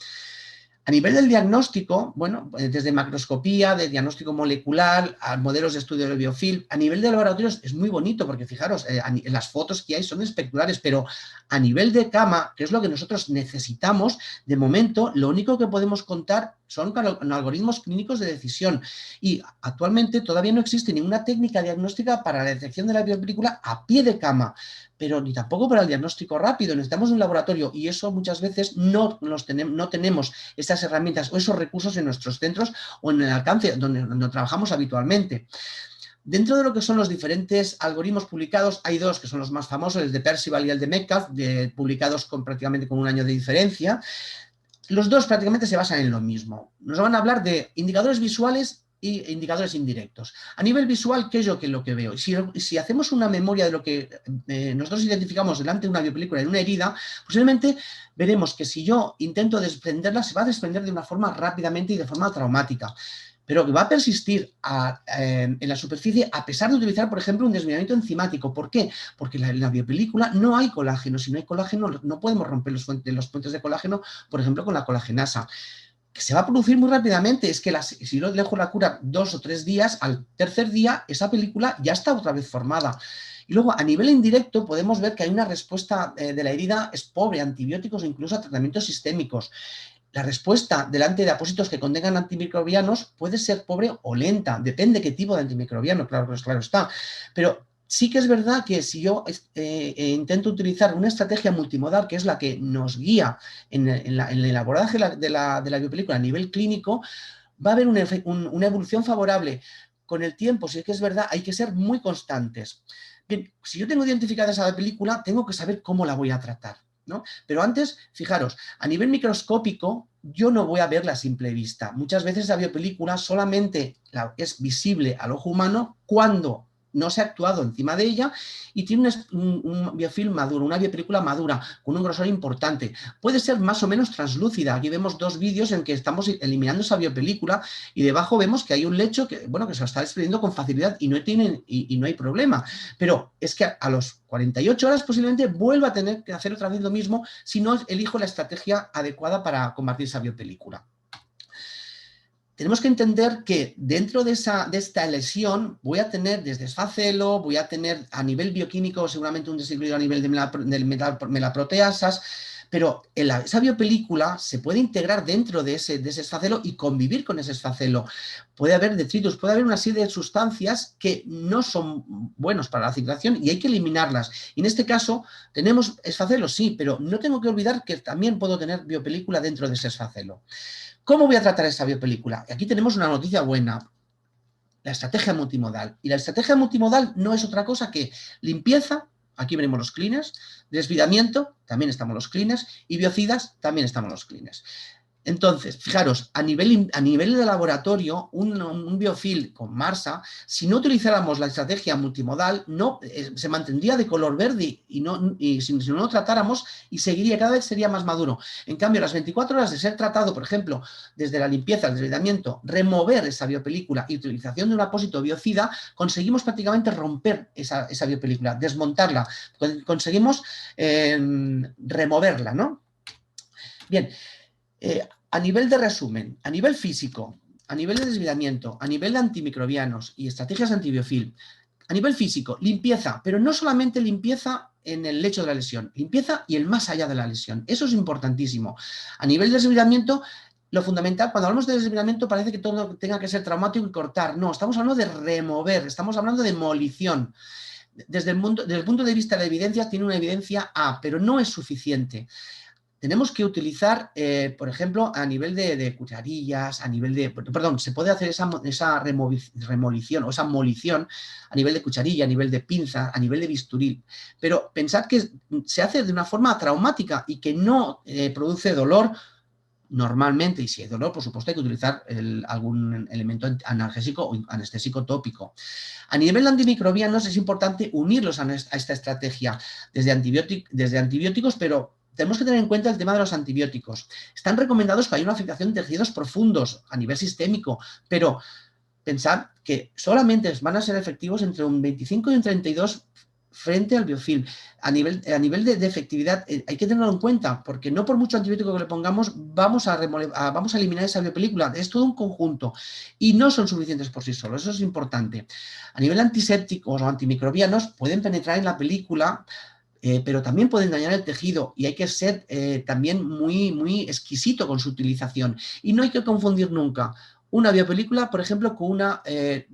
A nivel del diagnóstico, bueno, desde macroscopía, de diagnóstico molecular, a modelos de estudio de biofilm, a nivel de laboratorios es muy bonito porque fijaros, las fotos que hay son espectaculares, pero a nivel de cama, que es lo que nosotros necesitamos, de momento lo único que podemos contar son algoritmos clínicos de decisión y actualmente todavía no existe ninguna técnica diagnóstica para la detección de la biopelícula a pie de cama, pero ni tampoco para el diagnóstico rápido. Necesitamos un laboratorio y eso muchas veces no tenemos esas herramientas o esos recursos en nuestros centros o en el alcance donde trabajamos habitualmente. Dentro de lo que son los diferentes algoritmos publicados, hay dos que son los más famosos, el de Percival y el de Metcalfe, publicados prácticamente con un año de diferencia. Los dos prácticamente se basan en lo mismo. Nos van a hablar de indicadores visuales e indicadores indirectos. A nivel visual, ¿qué es lo que veo? Si hacemos una memoria de lo que nosotros identificamos delante de una biopelícula en una herida, posiblemente veremos que si yo intento desprenderla, se va a desprender de una forma rápidamente y de forma traumática, pero que va a persistir en la superficie a pesar de utilizar, por ejemplo, un desbridamiento enzimático. ¿Por qué? Porque en la biopelícula no hay colágeno. Si no hay colágeno, no podemos romper los puentes de colágeno, por ejemplo, con la colagenasa, que se va a producir muy rápidamente. Es que si yo dejo la cura 2 o 3 días, al tercer día esa película ya está otra vez formada. Y luego, a nivel indirecto, podemos ver que hay una respuesta de la herida es pobre a antibióticos o incluso a tratamientos sistémicos. La respuesta delante de apósitos que contengan antimicrobianos puede ser pobre o lenta, depende qué tipo de antimicrobiano, claro está. Pero sí que es verdad que si yo intento utilizar una estrategia multimodal, que es la que nos guía en el abordaje de la biopelícula a nivel clínico, va a haber una evolución favorable. Con el tiempo, sí que es verdad, hay que ser muy constantes. Bien, si yo tengo identificada esa película, tengo que saber cómo la voy a tratar, ¿no? Pero antes, fijaros, a nivel microscópico yo no voy a verla a simple vista. Muchas veces la biopelícula solamente es visible al ojo humano cuando no se ha actuado encima de ella y tiene un biofilm maduro, una biopelícula madura, con un grosor importante. Puede ser más o menos translúcida. Aquí vemos 2 vídeos en que estamos eliminando esa biopelícula y debajo vemos que hay un lecho que se está desprendiendo con facilidad y no hay problema. Pero es que a los 48 horas posiblemente vuelva a tener que hacer otra vez lo mismo si no elijo la estrategia adecuada para combatir esa biopelícula. tenemos que entender que dentro de esta lesión voy a tener desde desfacelo, voy a tener a nivel bioquímico seguramente un desequilibrio a nivel de melaproteasas, pero esa biopelícula se puede integrar dentro de ese desfacelo y convivir con ese desfacelo. Puede haber detritus, puede haber una serie de sustancias que no son buenos para la circulación y hay que eliminarlas. Y en este caso, ¿tenemos esfacelo? Sí, pero no tengo que olvidar que también puedo tener biopelícula dentro de ese esfacelo. ¿Cómo voy a tratar esa biopelícula? Aquí tenemos una noticia buena. La estrategia multimodal. Y la estrategia multimodal no es otra cosa que limpieza, aquí veremos los cleaners, desvidamiento, también estamos los cleaners, y biocidas, también estamos los cleaners. Entonces, fijaros, a nivel de laboratorio, un biofil con Marsa, si no utilizáramos la estrategia multimodal, se mantendría de color verde y si no lo tratáramos y seguiría, cada vez sería más maduro. En cambio, las 24 horas de ser tratado, por ejemplo, desde la limpieza, el desvidamiento, remover esa biopelícula y utilización de un apósito biocida, conseguimos prácticamente romper esa biopelícula, desmontarla, conseguimos removerla, ¿no? Bien. A nivel de resumen, a nivel físico, a nivel de desvidamiento, a nivel de antimicrobianos y estrategias antibiofil, a nivel físico, limpieza, pero no solamente limpieza en el lecho de la lesión, limpieza y el más allá de la lesión. Eso es importantísimo. A nivel de desvidamiento, lo fundamental, cuando hablamos de desvidamiento parece que todo tenga que ser traumático y cortar. No, estamos hablando de remover, estamos hablando de molición. Desde el punto de vista de la evidencia, tiene una evidencia A, pero no es suficiente. Tenemos que utilizar, por ejemplo, a nivel de cucharillas, a nivel de... Perdón, se puede hacer esa remolición o esa molición a nivel de cucharilla, a nivel de pinza, a nivel de bisturí. Pero pensad que se hace de una forma traumática y que no produce dolor normalmente, y si hay dolor, por supuesto, hay que utilizar algún elemento analgésico o anestésico tópico. A nivel de antimicrobianos es importante unirlos a esta estrategia desde antibióticos, pero tenemos que tener en cuenta el tema de los antibióticos. Están recomendados para una afectación de tejidos profundos a nivel sistémico, pero pensad que solamente van a ser efectivos entre un 25 y un 32 frente al biofil. A nivel de efectividad hay que tenerlo en cuenta, porque no por mucho antibiótico que le pongamos vamos a eliminar esa biopelícula. Es todo un conjunto y no son suficientes por sí solos, eso es importante. A nivel antisépticos o antimicrobianos pueden penetrar en la película, pero también pueden dañar el tejido y hay que ser también muy, muy exquisito con su utilización. Y no hay que confundir nunca una biopelícula, por ejemplo, con una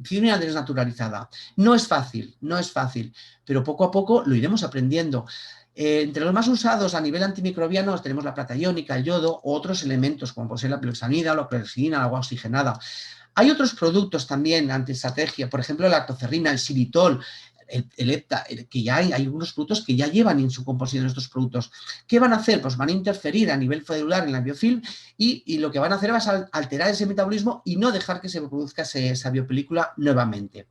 fibra desnaturalizada. No es fácil, pero poco a poco lo iremos aprendiendo. Entre los más usados a nivel antimicrobiano tenemos la plata iónica, el yodo, u otros elementos como puede ser la piloxamida, la clorexidina, la agua oxigenada. Hay otros productos también antiestrategia, por ejemplo, la lactoferrina, el xilitol, el hepta, que ya hay algunos productos que ya llevan en su composición estos productos. ¿Qué van a hacer? Pues van a interferir a nivel celular en la biofilm y lo que van a hacer es alterar ese metabolismo y no dejar que se produzca esa biopelícula nuevamente.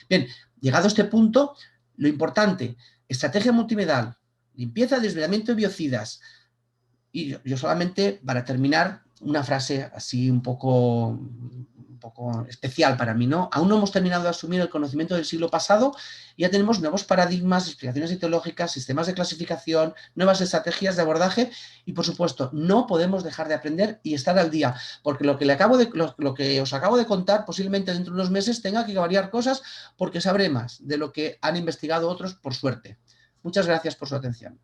Bien, llegado a este punto, lo importante, estrategia multimodal, limpieza, desvidamiento de biocidas. Y yo solamente, para terminar, una frase así un poco especial para mí, ¿no? Aún no hemos terminado de asumir el conocimiento del siglo pasado, ya tenemos nuevos paradigmas, explicaciones iteológicas, sistemas de clasificación, nuevas estrategias de abordaje y, por supuesto, no podemos dejar de aprender y estar al día, porque lo que os acabo de contar posiblemente dentro de unos meses tenga que variar cosas porque sabré más de lo que han investigado otros, por suerte. Muchas gracias por su atención.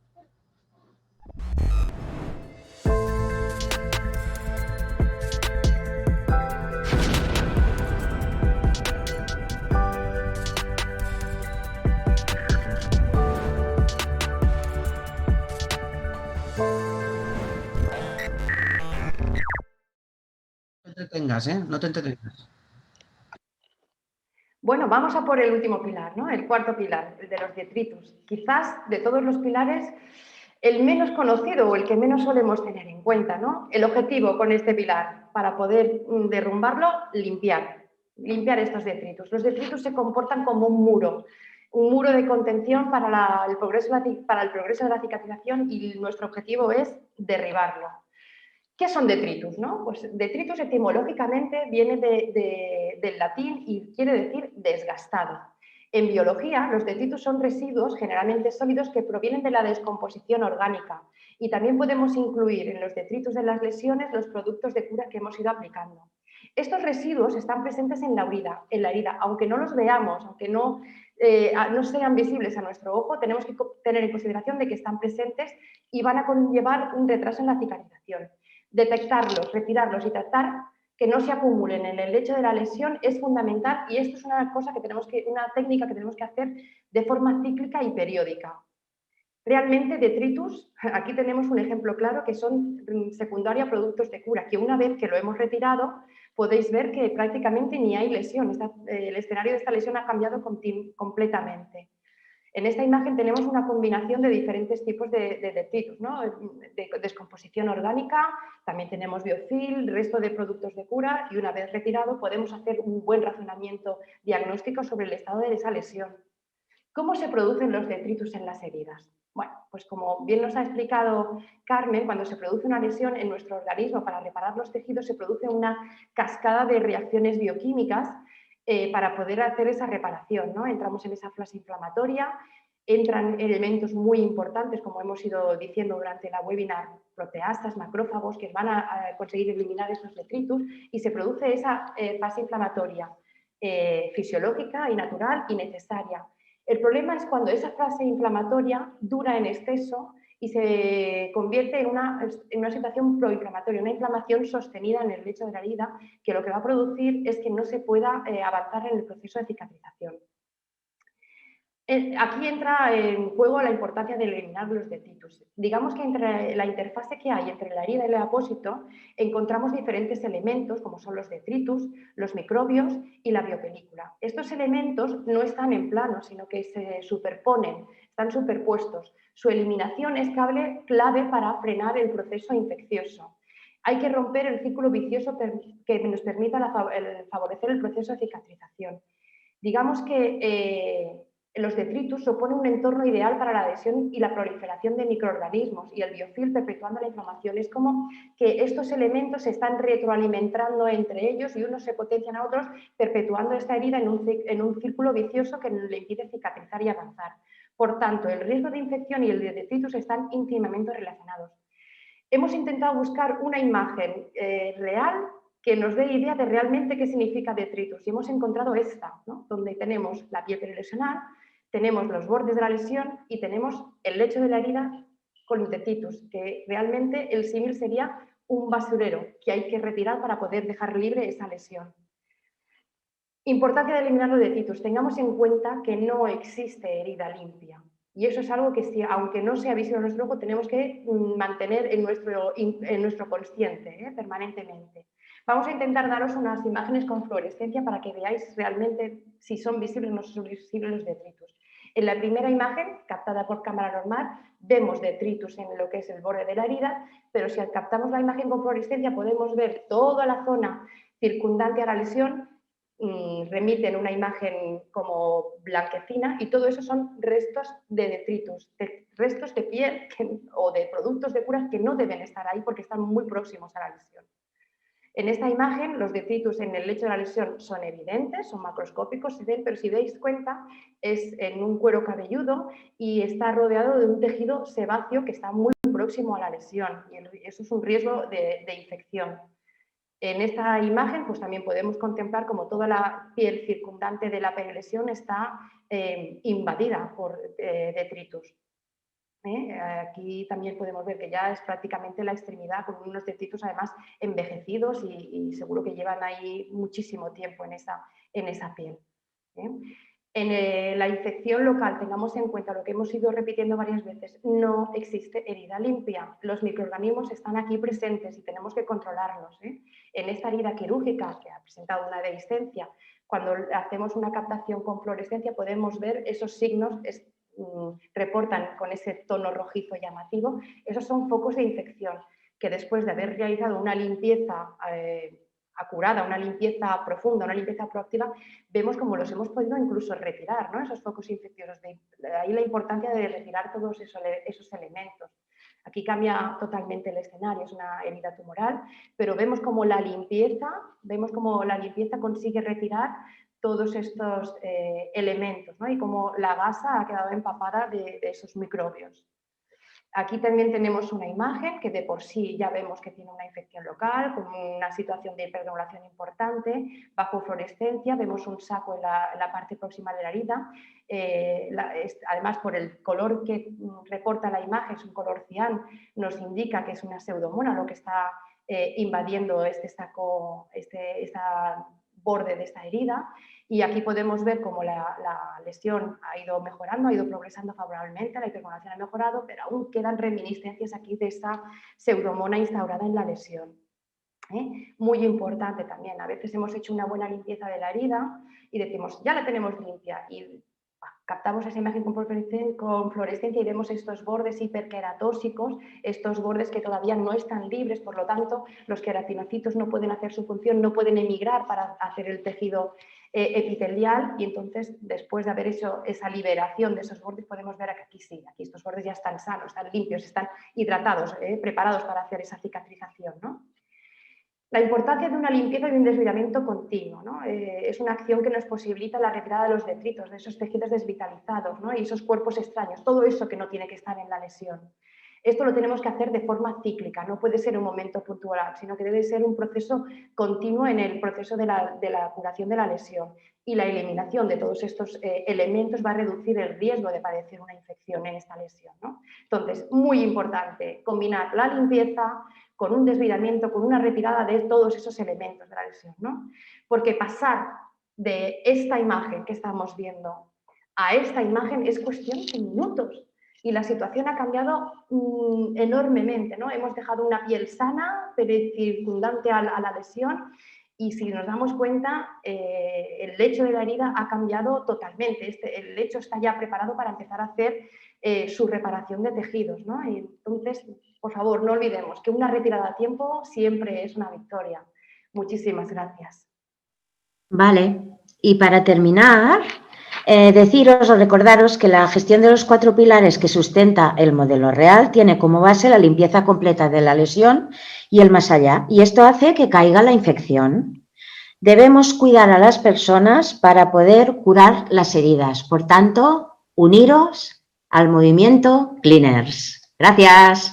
No te entretengas. Bueno, vamos a por el último pilar, ¿no? El cuarto pilar, el de los detritus. Quizás de todos los pilares, el menos conocido o el que menos solemos tener en cuenta, ¿no? El objetivo con este pilar, para poder derrumbarlo, limpiar estos detritus. Los detritus se comportan como un muro de contención para el progreso de la cicatrización y nuestro objetivo es derribarlo. ¿Qué son detritus? ¿No? Pues detritus etimológicamente viene del latín y quiere decir desgastado. En biología, los detritus son residuos generalmente sólidos que provienen de la descomposición orgánica y también podemos incluir en los detritus de las lesiones los productos de cura que hemos ido aplicando. Estos residuos están presentes en la herida, aunque no los veamos, aunque no sean visibles a nuestro ojo, tenemos que tener en consideración de que están presentes y van a conllevar un retraso en la cicatrización. Detectarlos, retirarlos y tratar que no se acumulen en el lecho de la lesión es fundamental, y esto es una técnica que tenemos que hacer de forma cíclica y periódica. Realmente detritus, aquí tenemos un ejemplo claro que son secundaria a productos de cura, que una vez que lo hemos retirado podéis ver que prácticamente ni hay lesión. El escenario de esta lesión ha cambiado completamente. En esta imagen tenemos una combinación de diferentes tipos de detritus, ¿no? De descomposición orgánica, también tenemos biofilm, resto de productos de cura, y una vez retirado podemos hacer un buen razonamiento diagnóstico sobre el estado de esa lesión. ¿Cómo se producen los detritus en las heridas? Bueno, pues como bien nos ha explicado Carmen, cuando se produce una lesión en nuestro organismo para reparar los tejidos se produce una cascada de reacciones bioquímicas para poder hacer esa reparación, ¿no? Entramos en esa fase inflamatoria, entran elementos muy importantes, como hemos ido diciendo durante la webinar, proteastas, macrófagos, que van a conseguir eliminar esos detritus, y se produce esa fase inflamatoria fisiológica y natural y necesaria. El problema es cuando esa fase inflamatoria dura en exceso y se convierte en una situación proinflamatoria, una inflamación sostenida en el lecho de la herida, que lo que va a producir es que no se pueda avanzar en el proceso de cicatrización. Aquí entra en juego la importancia de eliminar los detritus. Digamos que entre la interfase que hay entre la herida y el apósito encontramos diferentes elementos, como son los detritus, los microbios y la biopelícula. Estos elementos no están en plano, sino que se superponen, están superpuestos. Su eliminación es clave para frenar el proceso infeccioso. Hay que romper el círculo vicioso que nos permita favorecer el proceso de cicatrización. Digamos que los detritus suponen un entorno ideal para la adhesión y la proliferación de microorganismos, y el biofilm perpetuando la inflamación. Es como que estos elementos se están retroalimentando entre ellos y unos se potencian a otros, perpetuando esta herida en un círculo vicioso que le impide cicatrizar y avanzar. Por tanto, el riesgo de infección y el de detritus están íntimamente relacionados. Hemos intentado buscar una imagen real que nos dé idea de realmente qué significa detritus, y hemos encontrado esta, ¿no? Donde tenemos la piel perilesional, tenemos los bordes de la lesión y tenemos el lecho de la herida con los detritus, que realmente el símil sería un basurero que hay que retirar para poder dejar libre esa lesión. Importancia de eliminar los detritus. Tengamos en cuenta que no existe herida limpia. Y eso es algo que, aunque no sea visible a nuestro ojo, tenemos que mantener en nuestro consciente permanentemente. Vamos a intentar daros unas imágenes con fluorescencia para que veáis realmente si son visibles o no son visibles los detritus. En la primera imagen, captada por cámara normal, vemos detritus en lo que es el borde de la herida, pero si captamos la imagen con fluorescencia podemos ver toda la zona circundante a la lesión. Remiten una imagen como blanquecina, y todo eso son restos de detritus, restos de piel o de productos de curas que no deben estar ahí porque están muy próximos a la lesión. En esta imagen los detritus en el lecho de la lesión son evidentes, son macroscópicos, se ven, pero si dais cuenta es en un cuero cabelludo y está rodeado de un tejido sebáceo que está muy próximo a la lesión, y eso es un riesgo de infección. En esta imagen pues también podemos contemplar como toda la piel circundante de la perilesión está invadida por detritus. Aquí también podemos ver que ya es prácticamente la extremidad, con unos detritus además envejecidos y seguro que llevan ahí muchísimo tiempo en esa piel. En la infección local, tengamos en cuenta lo que hemos ido repitiendo varias veces, no existe herida limpia. Los microorganismos están aquí presentes y tenemos que controlarlos. En esta herida quirúrgica que ha presentado una dehiscencia, cuando hacemos una captación con fluorescencia podemos ver esos signos, reportan con ese tono rojizo llamativo. Esos son focos de infección que después de haber realizado una limpieza acurada, una limpieza profunda, una limpieza proactiva, vemos como los hemos podido incluso retirar, ¿no? Esos focos infecciosos. De ahí la importancia de retirar todos esos elementos. Aquí cambia totalmente el escenario, es una herida tumoral, pero vemos como la limpieza consigue retirar todos estos elementos, ¿no? Y como la gasa ha quedado empapada de esos microbios. Aquí también tenemos una imagen que de por sí ya vemos que tiene una infección local, con una situación de hipergranulación importante, bajo fluorescencia, vemos un saco en la parte próxima de la herida, además por el color que reporta la imagen, es un color cian, nos indica que es una pseudomona lo que está invadiendo este saco, borde de esta herida, y aquí podemos ver cómo la lesión ha ido mejorando, ha ido progresando favorablemente, la hipergranulación ha mejorado, pero aún quedan reminiscencias aquí de esta pseudomona instaurada en la lesión. Muy importante también, a veces hemos hecho una buena limpieza de la herida y decimos, ya la tenemos limpia, y captamos esa imagen con fluorescencia y vemos estos bordes hiperqueratóxicos, estos bordes que todavía no están libres, por lo tanto los queratinocitos no pueden hacer su función, no pueden emigrar para hacer el tejido epitelial, y entonces después de haber hecho esa liberación de esos bordes podemos ver que aquí sí, aquí estos bordes ya están sanos, están limpios, están hidratados, preparados para hacer esa cicatrización, ¿no? La importancia de una limpieza y de un desvidamiento continuo, ¿no? Es una acción que nos posibilita la retirada de los detritos, de esos tejidos desvitalizados, ¿no? Y esos cuerpos extraños, todo eso que no tiene que estar en la lesión. Esto lo tenemos que hacer de forma cíclica, no puede ser un momento puntual, sino que debe ser un proceso continuo en el proceso de la curación de la lesión. Y la eliminación de todos estos elementos va a reducir el riesgo de padecer una infección en esta lesión, ¿no? Entonces, muy importante combinar la limpieza con un desvidamiento, con una retirada de todos esos elementos de la lesión, ¿no? Porque pasar de esta imagen que estamos viendo a esta imagen es cuestión de minutos. Y la situación ha cambiado enormemente, ¿no? Hemos dejado una piel sana, pero circundante a la lesión, y si nos damos cuenta, el lecho de la herida ha cambiado totalmente. El lecho está ya preparado para empezar a hacer su reparación de tejidos, ¿no? Y entonces, por favor, no olvidemos que una retirada a tiempo siempre es una victoria. Muchísimas gracias. Vale, y para terminar, deciros o recordaros que la gestión de los 4 pilares que sustenta el modelo real tiene como base la limpieza completa de la lesión y el más allá, y esto hace que caiga la infección. Debemos cuidar a las personas para poder curar las heridas. Por tanto, uniros al movimiento Cleaners. Gracias.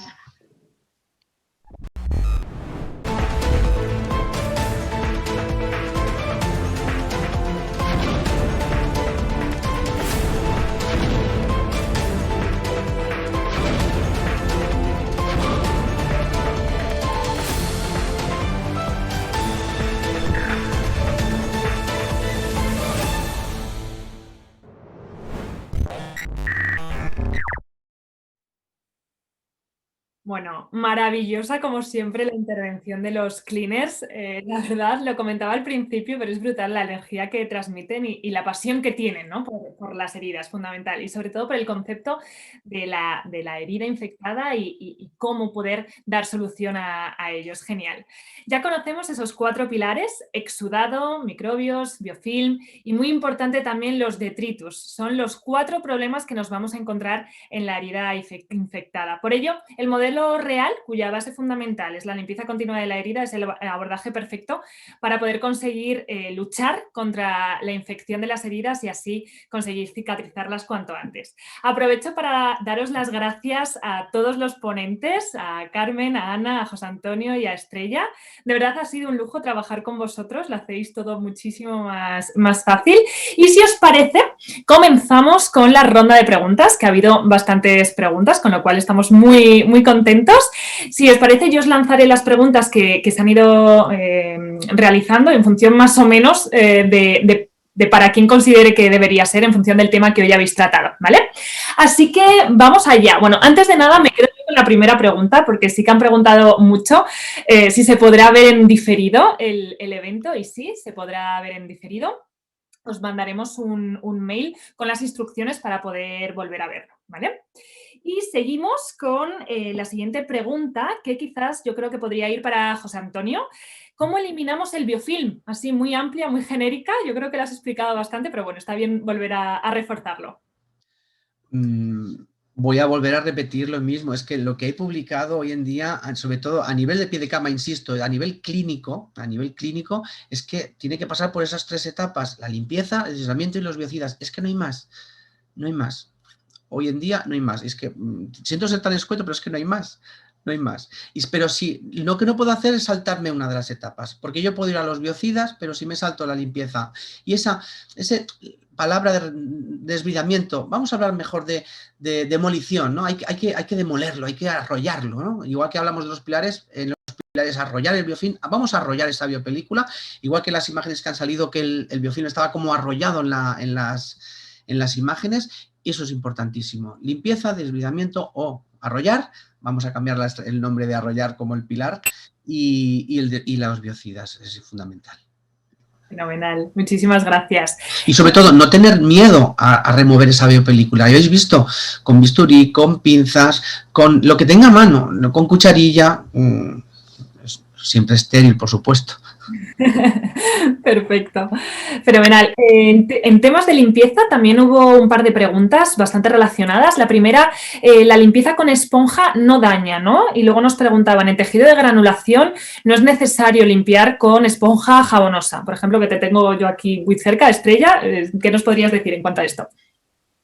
Bueno, maravillosa como siempre la intervención de los cleaners. La verdad, lo comentaba al principio, pero es brutal la energía que transmiten y la pasión que tienen, ¿no? por las heridas, fundamental. Y sobre todo por el concepto de la herida infectada y cómo poder dar solución a ellos. Genial. Ya conocemos esos 4 pilares: exudado, microbios, biofilm y, muy importante también, los detritus. Son los 4 problemas que nos vamos a encontrar en la herida infectada. Por ello, el modelo real, cuya base fundamental es la limpieza continua de la herida, es el abordaje perfecto para poder conseguir luchar contra la infección de las heridas y así conseguir cicatrizarlas cuanto antes. Aprovecho para daros las gracias a todos los ponentes, a Carmen, a Ana, a José Antonio y a Estrella. De verdad ha sido un lujo trabajar con vosotros, lo hacéis todo muchísimo más fácil. Y si os parece, comenzamos con la ronda de preguntas, que ha habido bastantes preguntas, con lo cual estamos muy contentos. Si os parece, yo os lanzaré las preguntas que se han ido realizando en función más o menos de para quién considere que debería ser, en función del tema que hoy habéis tratado, ¿vale? Así que vamos allá. Bueno, antes de nada me quedo con la primera pregunta, porque sí que han preguntado mucho si se podrá ver en diferido el evento, y sí, se podrá ver en diferido. Os mandaremos un mail con las instrucciones para poder volver a verlo, ¿vale? Y seguimos con la siguiente pregunta, que quizás yo creo que podría ir para José Antonio. ¿Cómo eliminamos el biofilm? Así, muy amplia, muy genérica. Yo creo que lo has explicado bastante, pero bueno, está bien volver a reforzarlo. Voy a volver a repetir lo mismo. Es que lo que he publicado hoy en día, sobre todo a nivel de pie de cama, insisto, a nivel clínico, es que tiene que pasar por esas 3 etapas: la limpieza, el aislamiento y los biocidas. Es que no hay más. No hay más. Hoy en día no hay más. Es que siento ser tan escueto, pero es que no hay más. No hay más. Pero sí, lo que no puedo hacer es saltarme una de las etapas, porque yo puedo ir a los biocidas, pero si me salto la limpieza y esa palabra de desbridamiento, vamos a hablar mejor de demolición, ¿no? Hay que demolerlo, hay que arrollarlo, ¿no? Igual que hablamos de los pilares, en los pilares arrollar el biofilm, vamos a arrollar esta biopelícula, igual que las imágenes que han salido que el biofilm estaba como arrollado en las imágenes, y eso es importantísimo. Limpieza, desbridamiento o arrollar, vamos a cambiar el nombre de arrollar como el pilar, y los biocidas, es fundamental. Fenomenal, muchísimas gracias. Y sobre todo, no tener miedo a remover esa biopelícula. Ya habéis visto, con bisturí, con pinzas, con lo que tenga a mano, no con cucharilla, siempre estéril, por supuesto. Perfecto, fenomenal. En temas de limpieza también hubo un par de preguntas bastante relacionadas. La primera, la limpieza con esponja no daña, ¿no? Y luego nos preguntaban, en tejido de granulación no es necesario limpiar con esponja jabonosa. Por ejemplo, que te tengo yo aquí muy cerca, Estrella, ¿qué nos podrías decir en cuanto a esto?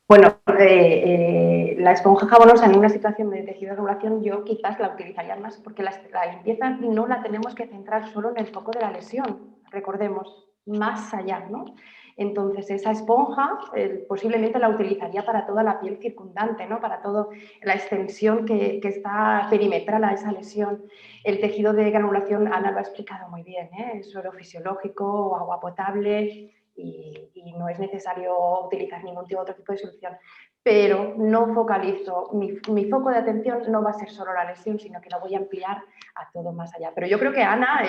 Bueno, la esponja jabonosa en una situación de tejido de granulación yo quizás la utilizaría más porque la limpieza no la tenemos que centrar solo en el foco de la lesión, recordemos, más allá, ¿no? Entonces, esa esponja posiblemente la utilizaría para toda la piel circundante, ¿no? Para toda la extensión que está perimetral a esa lesión. El tejido de granulación, Ana lo ha explicado muy bien, ¿eh? Suelo fisiológico, agua potable, y no es necesario utilizar ningún otro tipo de solución. Pero no focalizo, mi foco de atención no va a ser solo la lesión, sino que la voy a ampliar a todo más allá. Pero yo creo que Ana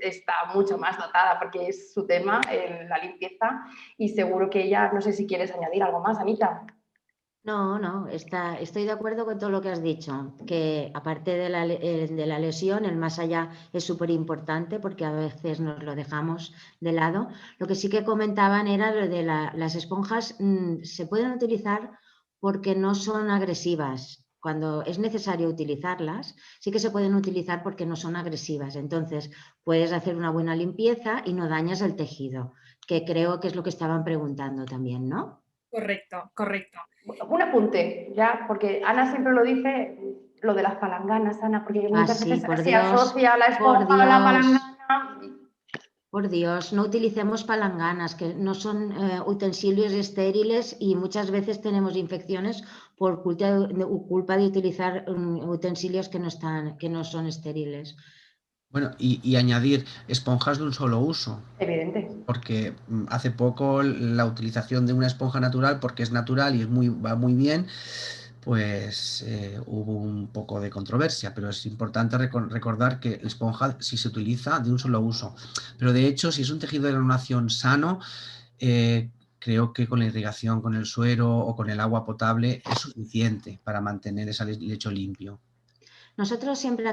está mucho más dotada porque es su tema, la limpieza, y seguro que ella, no sé si quieres añadir algo más, Anita. No, estoy de acuerdo con todo lo que has dicho, que aparte de la lesión, el más allá es súper importante porque a veces nos lo dejamos de lado. Lo que sí que comentaban era lo de las esponjas, se pueden utilizar porque no son agresivas. Cuando es necesario utilizarlas, sí que se pueden utilizar porque no son agresivas. Entonces, puedes hacer una buena limpieza y no dañas el tejido, que creo que es lo que estaban preguntando también, ¿no? Correcto, correcto. Un apunte, ya, porque Ana siempre lo dice, lo de las palanganas, Ana, porque muchas sí, veces por se Dios, asocia la esponja a la palangana. Por Dios, no utilicemos palanganas, que no son utensilios estériles y muchas veces tenemos infecciones por culpa de utilizar utensilios que no son estériles. Bueno, y añadir esponjas de un solo uso. Evidente. Porque hace poco la utilización de una esponja natural, porque es natural y va muy bien, pues hubo un poco de controversia, pero es importante recordar que la esponja sí se utiliza de un solo uso. Pero de hecho, si es un tejido de granulación sano, creo que con la irrigación, con el suero o con el agua potable es suficiente para mantener ese lecho limpio. Nosotros siempre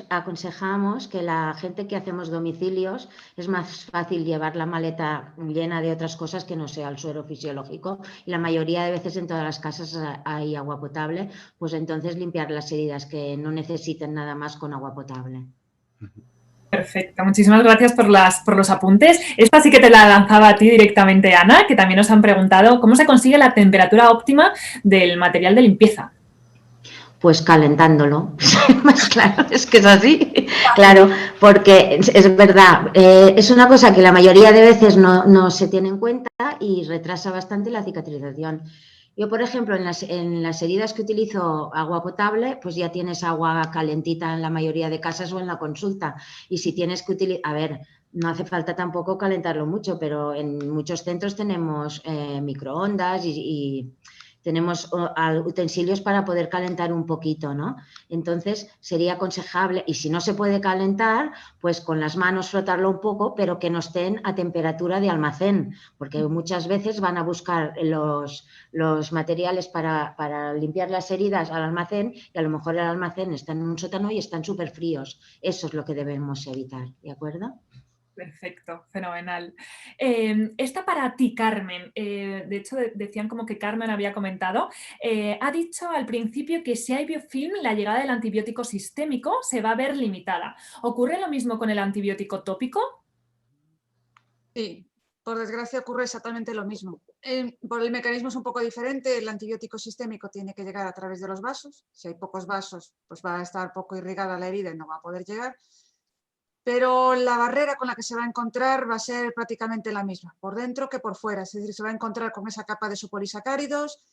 aconsejamos que la gente que hacemos domicilios es más fácil llevar la maleta llena de otras cosas que no sea el suero fisiológico, y la mayoría de veces en todas las casas hay agua potable, pues entonces limpiar las heridas que no necesiten nada más con agua potable. Perfecto, muchísimas gracias por los apuntes. Esta sí que te la lanzaba a ti directamente, Ana, que también nos han preguntado cómo se consigue la temperatura óptima del material de limpieza. Pues calentándolo, más claro, es que es así, claro, porque es verdad, es una cosa que la mayoría de veces no se tiene en cuenta y retrasa bastante la cicatrización. Yo, por ejemplo, en las heridas que utilizo agua potable, pues ya tienes agua calentita en la mayoría de casas o en la consulta, y si tienes que utilizar, a ver, no hace falta tampoco calentarlo mucho, pero en muchos centros tenemos microondas y tenemos utensilios para poder calentar un poquito, ¿no? Entonces sería aconsejable, y si no se puede calentar, pues con las manos frotarlo un poco, pero que no estén a temperatura de almacén, porque muchas veces van a buscar los materiales para limpiar las heridas al almacén, y a lo mejor el almacén está en un sótano y están súper fríos. Eso es lo que debemos evitar, ¿de acuerdo? Perfecto, fenomenal. Esta para ti, Carmen, de hecho decían como que Carmen había comentado, ha dicho al principio que si hay biofilm, la llegada del antibiótico sistémico se va a ver limitada. ¿Ocurre lo mismo con el antibiótico tópico? Sí, Por desgracia ocurre exactamente lo mismo. Por el mecanismo es un poco diferente. El antibiótico sistémico tiene que llegar a través de los vasos. Si hay pocos vasos, pues va a estar poco irrigada la herida y no va a poder llegar. Pero la barrera con la que se va a encontrar va a ser prácticamente la misma, por dentro que por fuera. Es decir, se va a encontrar con esa capa de sopolisacáridos.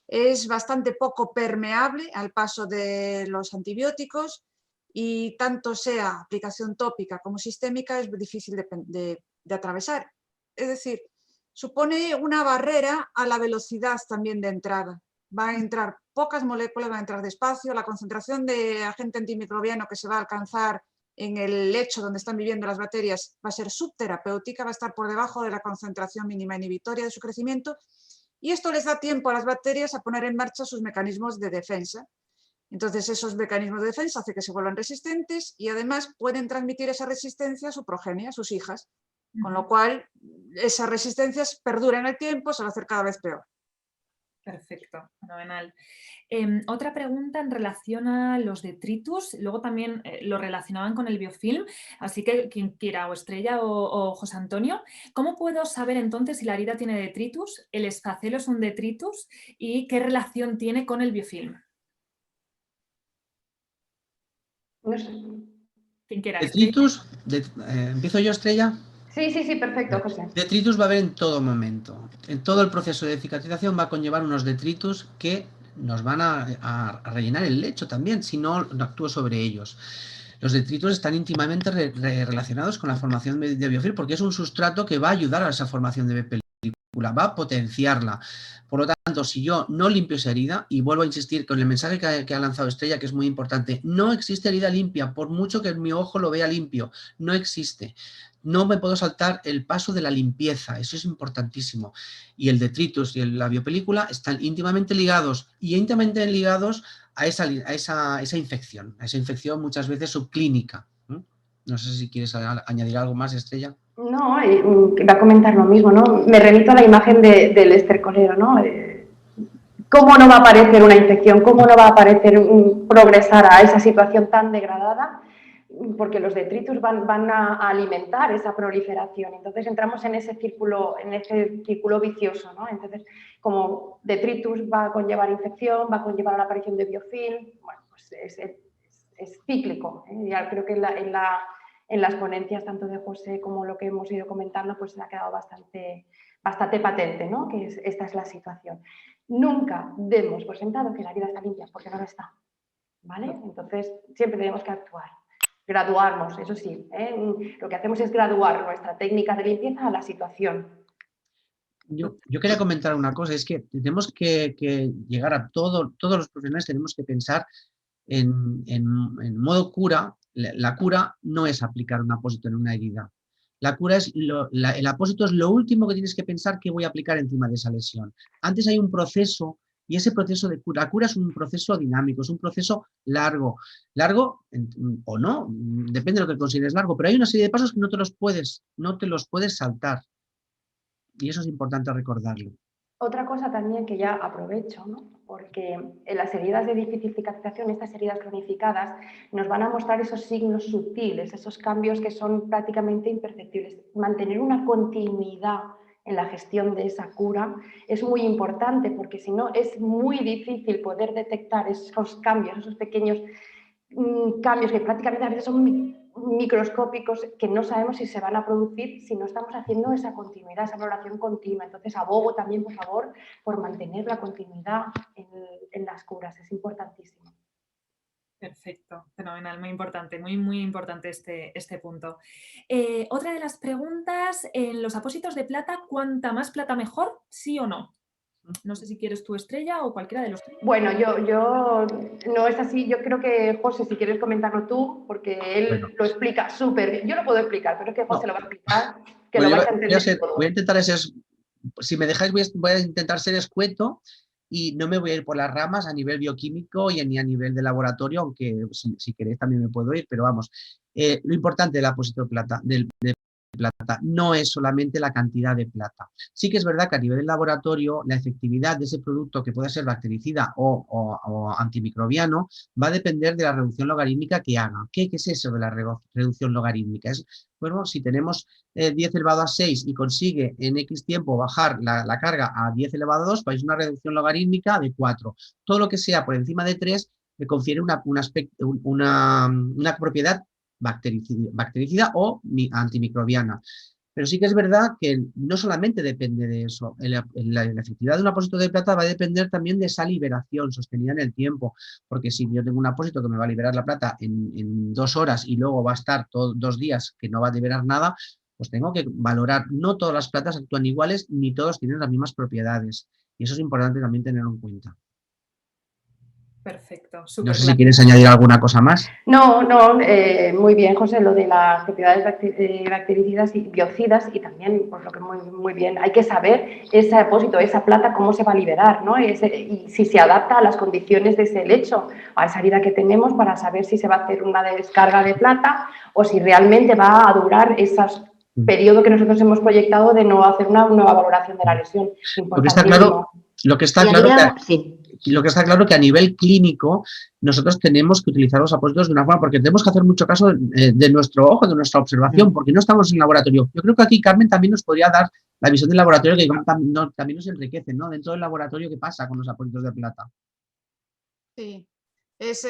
Es bastante poco permeable al paso de los antibióticos y tanto sea aplicación tópica como sistémica es difícil de atravesar. Es decir, supone una barrera a la velocidad también de entrada. Va a entrar pocas moléculas, va a entrar despacio, la concentración de agente antimicrobiano que se va a alcanzar en el lecho donde están viviendo las bacterias va a ser subterapéutica, va a estar por debajo de la concentración mínima inhibitoria de su crecimiento y esto les da tiempo a las bacterias a poner en marcha sus mecanismos de defensa. Entonces esos mecanismos de defensa hacen que se vuelvan resistentes y además pueden transmitir esa resistencia a su progenie, a sus hijas, con lo cual esas resistencias perduran en el tiempo, se va a hacer cada vez peor. Perfecto, fenomenal. Otra pregunta en relación a los detritus, luego también lo relacionaban con el biofilm, así que quien quiera, o Estrella o José Antonio, ¿cómo puedo saber entonces si la herida tiene detritus, el esfacelo es un detritus y qué relación tiene con el biofilm? No sé. Quien quiera. Detritus, ¿empiezo yo, Estrella? Sí, perfecto, José. Detritus va a haber en todo momento. En todo el proceso de cicatrización va a conllevar unos detritus que nos van a rellenar el lecho también, si no actúo sobre ellos. Los detritus están íntimamente relacionados con la formación de biofilm porque es un sustrato que va a ayudar a esa formación de película, va a potenciarla. Por lo tanto, si yo no limpio esa herida, y vuelvo a insistir con el mensaje que ha lanzado Estrella, que es muy importante, no existe herida limpia, por mucho que mi ojo lo vea limpio, no existe. No me puedo saltar el paso de la limpieza, eso es importantísimo. Y el detritus y la biopelícula están íntimamente ligados a esa infección muchas veces subclínica. No sé si quieres añadir algo más, Estrella. No, iba a comentar lo mismo, ¿no? Me remito a la imagen del estercolero, ¿no? ¿Cómo no va a aparecer una infección? ¿Cómo no va a aparecer progresar a esa situación tan degradada? Porque los detritus van a alimentar esa proliferación. Entonces entramos en ese círculo vicioso, ¿no? Entonces, como detritus va a conllevar infección, va a conllevar a la aparición de biofilm, bueno, pues es cíclico, ¿eh? Ya creo que en las ponencias tanto de José como lo que hemos ido comentando, pues se ha quedado bastante patente, ¿no? Que esta es la situación. Nunca demos por sentado que la herida está limpia, porque no lo está, ¿vale? Entonces siempre tenemos que actuar. Graduarnos, eso sí, ¿eh? Lo que hacemos es graduar nuestra técnica de limpieza a la situación. Yo quería comentar una cosa, es que tenemos que llegar a todos los profesionales, tenemos que pensar en modo cura. La cura no es aplicar un apósito en una herida. La cura es, el apósito es lo último que tienes que pensar que voy a aplicar encima de esa lesión. Antes hay un proceso, y ese proceso de cura, la cura es un proceso dinámico, es un proceso largo o no, depende de lo que consideres largo, pero hay una serie de pasos que no te los puedes saltar. Y eso es importante recordarlo. Otra cosa también que ya aprovecho, ¿no? Porque en las heridas de difícil cicatrización, estas heridas cronificadas, nos van a mostrar esos signos sutiles, esos cambios que son prácticamente imperceptibles. Mantener una continuidad en la gestión de esa cura es muy importante, porque si no es muy difícil poder detectar esos cambios, esos pequeños cambios que prácticamente a veces son microscópicos, que no sabemos si se van a producir si no estamos haciendo esa continuidad, esa valoración continua. Entonces abogo también, por favor, por mantener la continuidad en las curas, es importantísimo. Perfecto, fenomenal, muy importante, muy importante este punto. Otra de las preguntas, en los apósitos de plata, ¿cuanta más plata mejor? ¿Sí o no? No sé si quieres tu Estrella o cualquiera de los tres. Bueno, yo no es así. Yo creo que, José, si quieres comentarlo tú, porque él lo explica súper bien. Yo lo puedo explicar, pero es que José lo va a explicar, que lo vais a entender todo. Voy a intentar si me dejáis, voy a intentar ser escueto y no me voy a ir por las ramas a nivel bioquímico ni a nivel de laboratorio, aunque si queréis también me puedo ir, pero vamos. Lo importante del apósito de plata, plata no es solamente la cantidad de plata. Sí que es verdad que a nivel de laboratorio la efectividad de ese producto, que puede ser bactericida o antimicrobiano, va a depender de la reducción logarítmica que haga. ¿Qué es eso de la reducción logarítmica? Es Bueno, si tenemos 10 elevado a 6 y consigue en X tiempo bajar la carga a 10 elevado a 2, pues es una reducción logarítmica de 4. Todo lo que sea por encima de 3 le confiere una propiedad bactericida o antimicrobiana. Pero sí que es verdad que no solamente depende de eso. La efectividad de un apósito de plata va a depender también de esa liberación sostenida en el tiempo. Porque si yo tengo un apósito que me va a liberar la plata en 2 horas y luego va a estar 2 días que no va a liberar nada, pues tengo que valorar. No todas las platas actúan iguales ni todos tienen las mismas propiedades. Y eso es importante también tenerlo en cuenta. Perfecto, No súper sé si claro. quieres añadir alguna cosa más. No, muy bien, José, lo de las propiedades bactericidas y biocidas, y también, pues lo que muy bien, hay que saber ese apósito, esa plata, cómo se va a liberar, ¿no? Y si se adapta a las condiciones de ese lecho, a esa herida que tenemos, para saber si se va a hacer una descarga de plata o si realmente va a durar ese periodo que nosotros hemos proyectado de no hacer una nueva valoración de la lesión. Lo que está claro, Sí. lo que está claro que a nivel clínico nosotros tenemos que utilizar los apósitos de una forma, porque tenemos que hacer mucho caso de nuestro ojo, de nuestra observación, porque no estamos en laboratorio. Yo creo que aquí Carmen también nos podría dar la visión del laboratorio, que también nos enriquece, ¿no? Dentro del laboratorio, ¿qué pasa con los apósitos de plata? Sí, es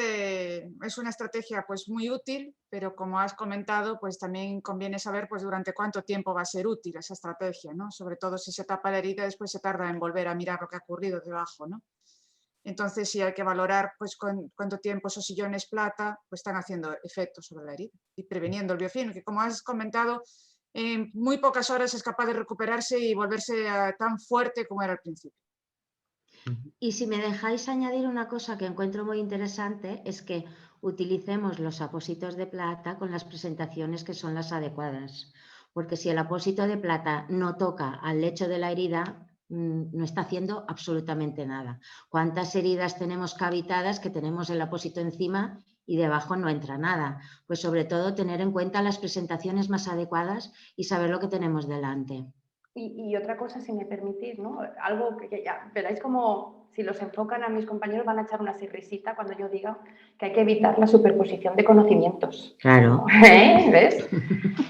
una estrategia pues muy útil, pero como has comentado, pues también conviene saber pues durante cuánto tiempo va a ser útil esa estrategia, ¿no? Sobre todo si se tapa la herida, después se tarda en volver a mirar lo que ha ocurrido debajo, ¿no? Entonces sí hay que valorar pues cuánto tiempo esos sillones plata pues están haciendo efecto sobre la herida y previniendo el biofilm, que como has comentado, en muy pocas horas es capaz de recuperarse y volverse tan fuerte como era al principio. Y si me dejáis añadir una cosa que encuentro muy interesante, es que utilicemos los apósitos de plata con las presentaciones que son las adecuadas. Porque si el apósito de plata no toca al lecho de la herida, no está haciendo absolutamente nada. ¿Cuántas heridas tenemos cavitadas que tenemos el apósito encima y debajo no entra nada? Pues sobre todo tener en cuenta las presentaciones más adecuadas y saber lo que tenemos delante. Y otra cosa, si me permitís, ¿no? Algo que ya veréis como si los enfocan a mis compañeros van a echar una risita cuando yo diga que hay que evitar la superposición de conocimientos. Claro. ¿Ves?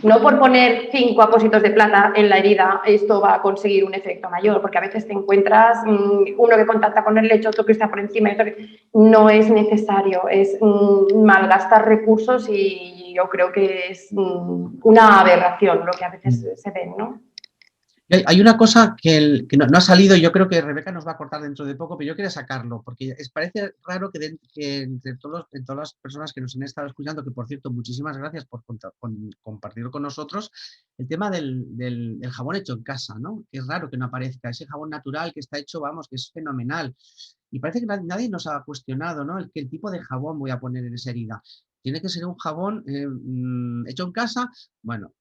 No por poner 5 apósitos de plata en la herida esto va a conseguir un efecto mayor, porque a veces te encuentras uno que contacta con el lecho, otro que está por encima, otro que... No es necesario, es malgastar recursos y yo creo que es una aberración lo que a veces se ve, ¿no? Hay una cosa que no ha salido, y yo creo que Rebeca nos va a cortar dentro de poco, pero yo quería sacarlo, porque parece raro que entre todas las personas que nos han estado escuchando, que por cierto, muchísimas gracias por compartirlo con nosotros, el tema del jabón hecho en casa, ¿no? Que es raro que no aparezca, ese jabón natural que está hecho, vamos, que es fenomenal. Y parece que nadie nos ha cuestionado, ¿no? El tipo de jabón voy a poner en esa herida. Tiene que ser un jabón hecho en casa. Bueno,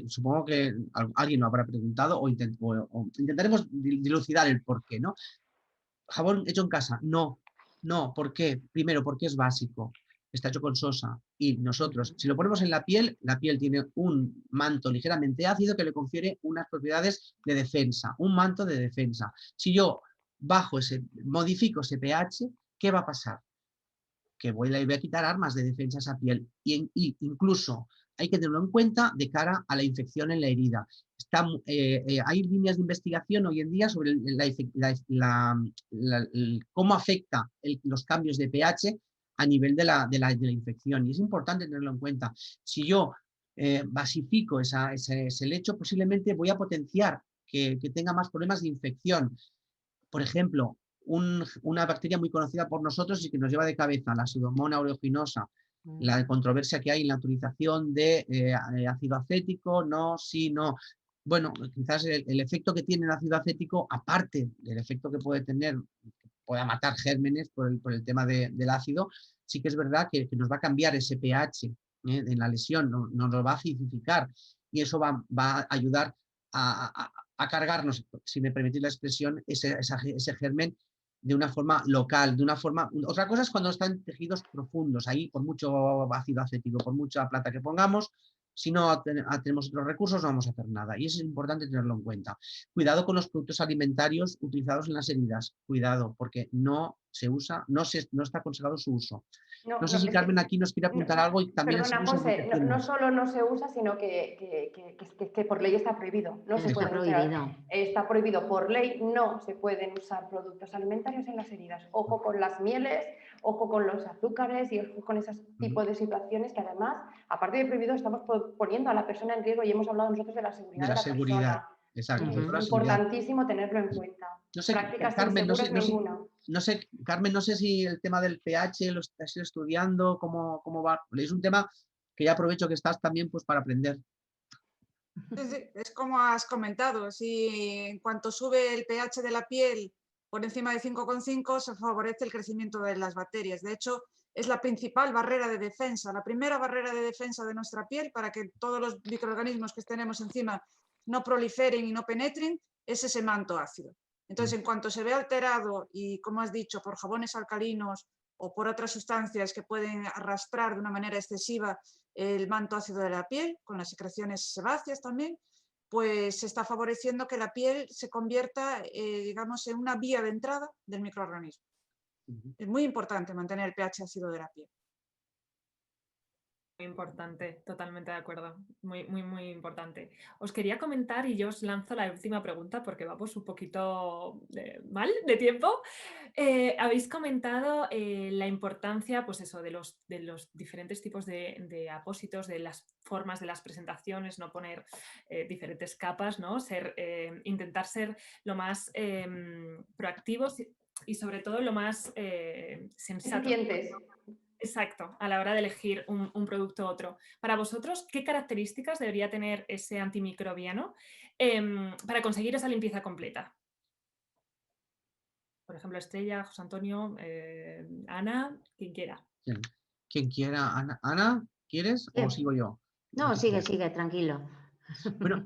supongo que alguien lo habrá preguntado o intentaremos dilucidar el por qué, ¿no? Jabón hecho en casa, no. ¿Por qué? Primero, porque es básico. Está hecho con sosa. Y nosotros, si lo ponemos en la piel tiene un manto ligeramente ácido que le confiere unas propiedades de defensa, un manto de defensa. Si yo modifico ese pH, ¿qué va a pasar? Que voy a quitar armas de defensa a esa piel. Y incluso hay que tenerlo en cuenta de cara a la infección en la herida. Hay líneas de investigación hoy en día sobre cómo afecta los cambios de pH a nivel de la infección. Y es importante tenerlo en cuenta. Si yo basifico ese lecho, posiblemente voy a potenciar que tenga más problemas de infección. Por ejemplo, una bacteria muy conocida por nosotros y que nos lleva de cabeza, la Pseudomonas aeruginosa, la controversia que hay en la utilización de ácido acético, no, sí, no. Bueno, quizás el efecto que tiene el ácido acético, aparte del efecto que puede tener, pueda matar gérmenes por el tema del ácido, sí que es verdad que nos va a cambiar ese pH en la lesión, nos lo va a acidificar y eso va a ayudar a cargarnos, si me permitís la expresión, ese germen de una forma local, de una forma... Otra cosa es cuando están tejidos profundos, ahí por mucho ácido acético, por mucha plata que pongamos, si no tenemos otros recursos no vamos a hacer nada y es importante tenerlo en cuenta. Cuidado con los productos alimentarios utilizados en las heridas, cuidado, porque no se usa, no está aconsejado su uso. No, No sé si Carmen aquí nos quiere apuntar algo y también perdona, así nos José, no enriquecemos. solo no se usa, sino que por ley está prohibido. No se Está pueden usar. prohibido. Está prohibido por ley, no se pueden usar productos alimentarios en las heridas. Ojo con las mieles, ojo con los azúcares y ojo con ese tipo de situaciones que además, aparte de prohibido, estamos poniendo a la persona en riesgo y hemos hablado nosotros de la seguridad De la seguridad, persona. exacto. Y es La seguridad. importantísimo tenerlo en cuenta. No sé, Prácticas Carmen, inseguras ninguna. Carmen, no sé si el tema del pH lo estás estudiando, cómo va. Es un tema que ya aprovecho que estás también pues para aprender. Es como has comentado, si en cuanto sube el pH de la piel por encima de 5,5 se favorece el crecimiento de las bacterias. De hecho, es la principal barrera de defensa, la primera barrera de defensa de nuestra piel para que todos los microorganismos que tenemos encima no proliferen y no penetren, es ese manto ácido. Entonces, en cuanto se ve alterado y, como has dicho, por jabones alcalinos o por otras sustancias que pueden arrastrar de una manera excesiva el manto ácido de la piel, con las secreciones sebáceas también, pues se está favoreciendo que la piel se convierta, digamos, en una vía de entrada del microorganismo. Es muy importante mantener el pH ácido de la piel. Muy importante, totalmente de acuerdo, muy, muy, muy importante. Os quería comentar y yo os lanzo la última pregunta porque vamos un poquito mal de tiempo. Habéis comentado la importancia, pues eso, de los diferentes tipos de apósitos, de las formas de las presentaciones, no poner diferentes capas, ¿no? Intentar ser lo más proactivos y sobre todo lo más sensato. Eficientes. Exacto, a la hora de elegir un producto u otro. Para vosotros, ¿qué características debería tener ese antimicrobiano para conseguir esa limpieza completa? Por ejemplo, Estrella, José Antonio, Ana, quien quiera. Quien quiera. Ana, ¿quieres o sigo yo? No, sigue, tranquilo. Bueno,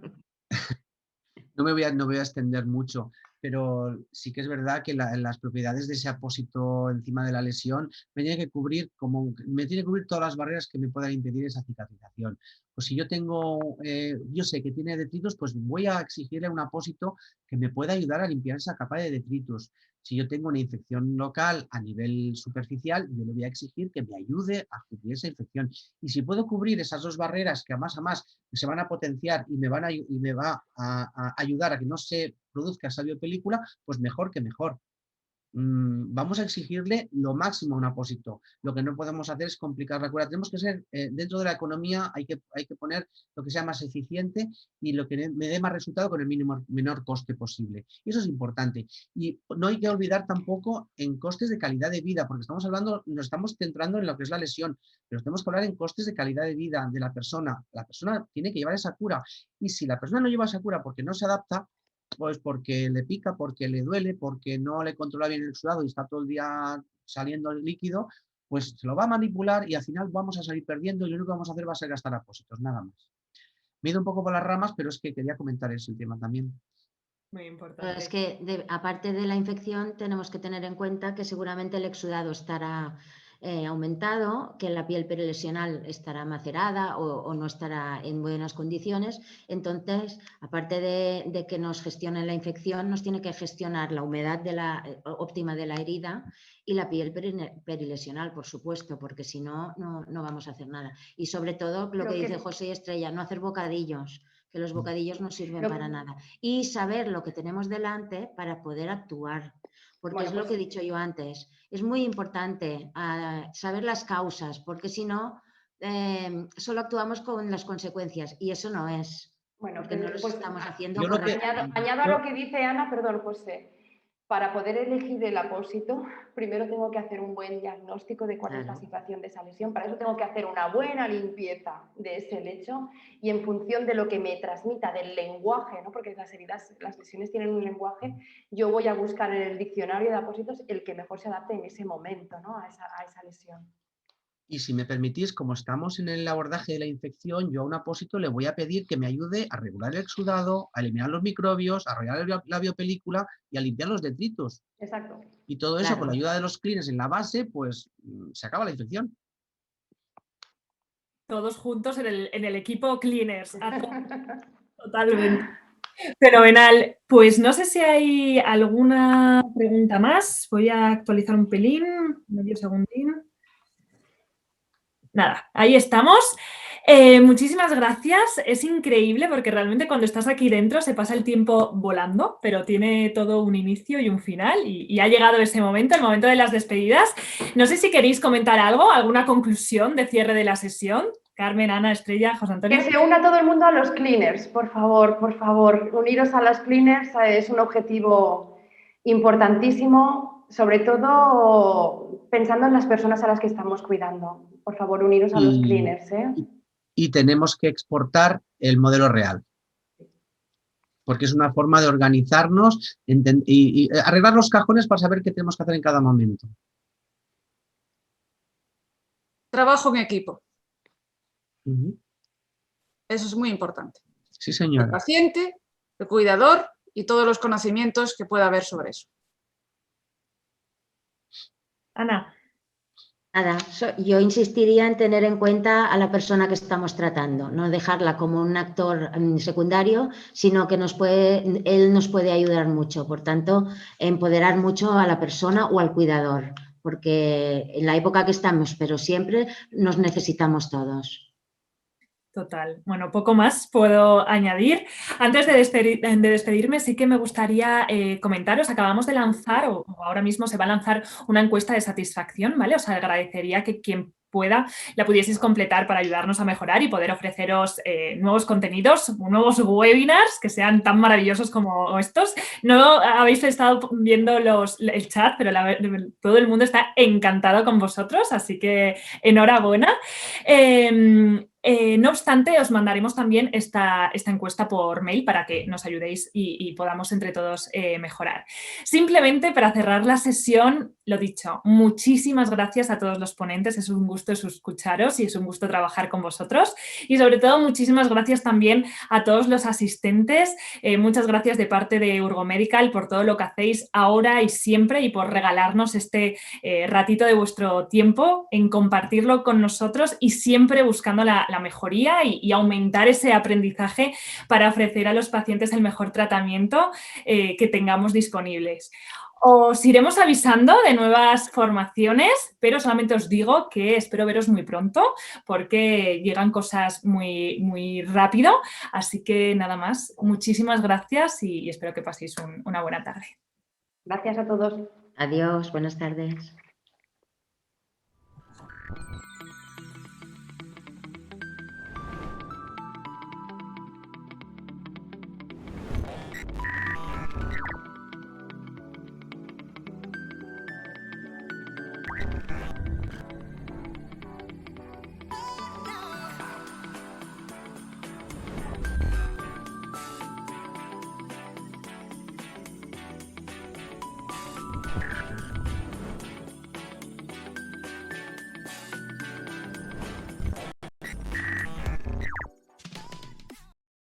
no me voy a extender mucho, pero sí que es verdad que las propiedades de ese apósito encima de la lesión me tiene que cubrir todas las barreras que me puedan impedir esa cicatrización. Pues si yo yo sé que tiene detritus, pues voy a exigirle un apósito que me pueda ayudar a limpiar esa capa de detritus. Si yo tengo una infección local a nivel superficial, yo le voy a exigir que me ayude a cubrir esa infección. Y si puedo cubrir esas dos barreras que a más se van a potenciar y me va a ayudar a que no se produzca esa biopelícula, pues mejor que mejor. Vamos a exigirle lo máximo a un apósito. Lo que no podemos hacer es complicar la cura. Tenemos que ser, dentro de la economía, hay que poner lo que sea más eficiente y lo que me dé más resultado con el menor coste posible. Y eso es importante. Y no hay que olvidar tampoco en costes de calidad de vida, porque nos estamos centrando en lo que es la lesión, pero tenemos que hablar en costes de calidad de vida de la persona. La persona tiene que llevar esa cura. Y si la persona no lleva esa cura porque no se adapta, pues porque le pica, porque le duele, porque no le controla bien el exudado y está todo el día saliendo el líquido, pues se lo va a manipular y al final vamos a salir perdiendo y lo único que vamos a hacer va a ser gastar apósitos, nada más. Me he ido un poco por las ramas, pero es que quería comentar ese tema también. Muy importante. Pero es que, aparte de la infección, tenemos que tener en cuenta que seguramente el exudado estará aumentado, que la piel perilesional estará macerada o no estará en buenas condiciones. Entonces, aparte de que nos gestione la infección, nos tiene que gestionar la humedad óptima de la herida y la piel perilesional, por supuesto, porque si no, no vamos a hacer nada. Y sobre todo, lo que dice José y Estrella, no hacer bocadillos, que los bocadillos no sirven para nada. Y saber lo que tenemos delante para poder actuar. Porque es lo que he dicho yo antes. Es muy importante saber las causas, porque si no, solo actuamos con las consecuencias y eso no es. Bueno, porque no lo estamos haciendo añado a lo que dice Ana, perdón, José. Para poder elegir el apósito, primero tengo que hacer un buen diagnóstico de cuál es la situación de esa lesión. Para eso tengo que hacer una buena limpieza de ese lecho y en función de lo que me transmita del lenguaje, ¿no? Porque las lesiones tienen un lenguaje, yo voy a buscar en el diccionario de apósitos el que mejor se adapte en ese momento, ¿no? a esa lesión. Y si me permitís, como estamos en el abordaje de la infección, yo a un apósito le voy a pedir que me ayude a regular el exudado, a eliminar los microbios, a arreglar la biopelícula y a limpiar los detritos. Exacto. Y todo eso, con la ayuda de los cleaners en la base, pues se acaba la infección. Todos juntos en el equipo cleaners. Totalmente. Fenomenal. Pues no sé si hay alguna pregunta más. Voy a actualizar un pelín, medio segundín. Nada, ahí estamos. Muchísimas gracias. Es increíble porque realmente cuando estás aquí dentro se pasa el tiempo volando, pero tiene todo un inicio y un final y ha llegado ese momento, el momento de las despedidas. No sé si queréis comentar algo, alguna conclusión de cierre de la sesión. Carmen, Ana, Estrella, José Antonio. Que se una todo el mundo a los cleaners, por favor. Uniros a las cleaners es un objetivo importantísimo, sobre todo pensando en las personas a las que estamos cuidando. Por favor, uniros a los cleaners. Y tenemos que exportar el modelo real, porque es una forma de organizarnos y arreglar los cajones para saber qué tenemos que hacer en cada momento. Trabajo en equipo. Eso es muy importante. Sí, señora. El paciente, el cuidador y todos los conocimientos que pueda haber sobre eso. Ana. Nada, yo insistiría en tener en cuenta a la persona que estamos tratando, no dejarla como un actor secundario, sino que él nos puede ayudar mucho. Por tanto, empoderar mucho a la persona o al cuidador, porque en la época que estamos, pero siempre nos necesitamos todos. Total. Bueno, poco más puedo añadir. Antes de despedirme, sí que me gustaría comentaros, acabamos de lanzar, o ahora mismo se va a lanzar una encuesta de satisfacción, ¿vale? Os agradecería que quien pueda la pudieseis completar para ayudarnos a mejorar y poder ofreceros nuevos contenidos, nuevos webinars que sean tan maravillosos como estos. No habéis estado viendo el chat, pero todo el mundo está encantado con vosotros, así que enhorabuena. No obstante, os mandaremos también esta encuesta por mail para que nos ayudéis y podamos entre todos mejorar. Simplemente para cerrar la sesión, lo dicho, muchísimas gracias a todos los ponentes, es un gusto escucharos y es un gusto trabajar con vosotros y sobre todo muchísimas gracias también a todos los asistentes, muchas gracias de parte de Urgomedical por todo lo que hacéis ahora y siempre y por regalarnos este ratito de vuestro tiempo en compartirlo con nosotros y siempre buscando la mejoría y aumentar ese aprendizaje para ofrecer a los pacientes el mejor tratamiento que tengamos disponibles. Os iremos avisando de nuevas formaciones, pero solamente os digo que espero veros muy pronto porque llegan cosas muy, muy rápido. Así que nada más, muchísimas gracias y espero que paséis una buena tarde. Gracias a todos. Adiós, buenas tardes.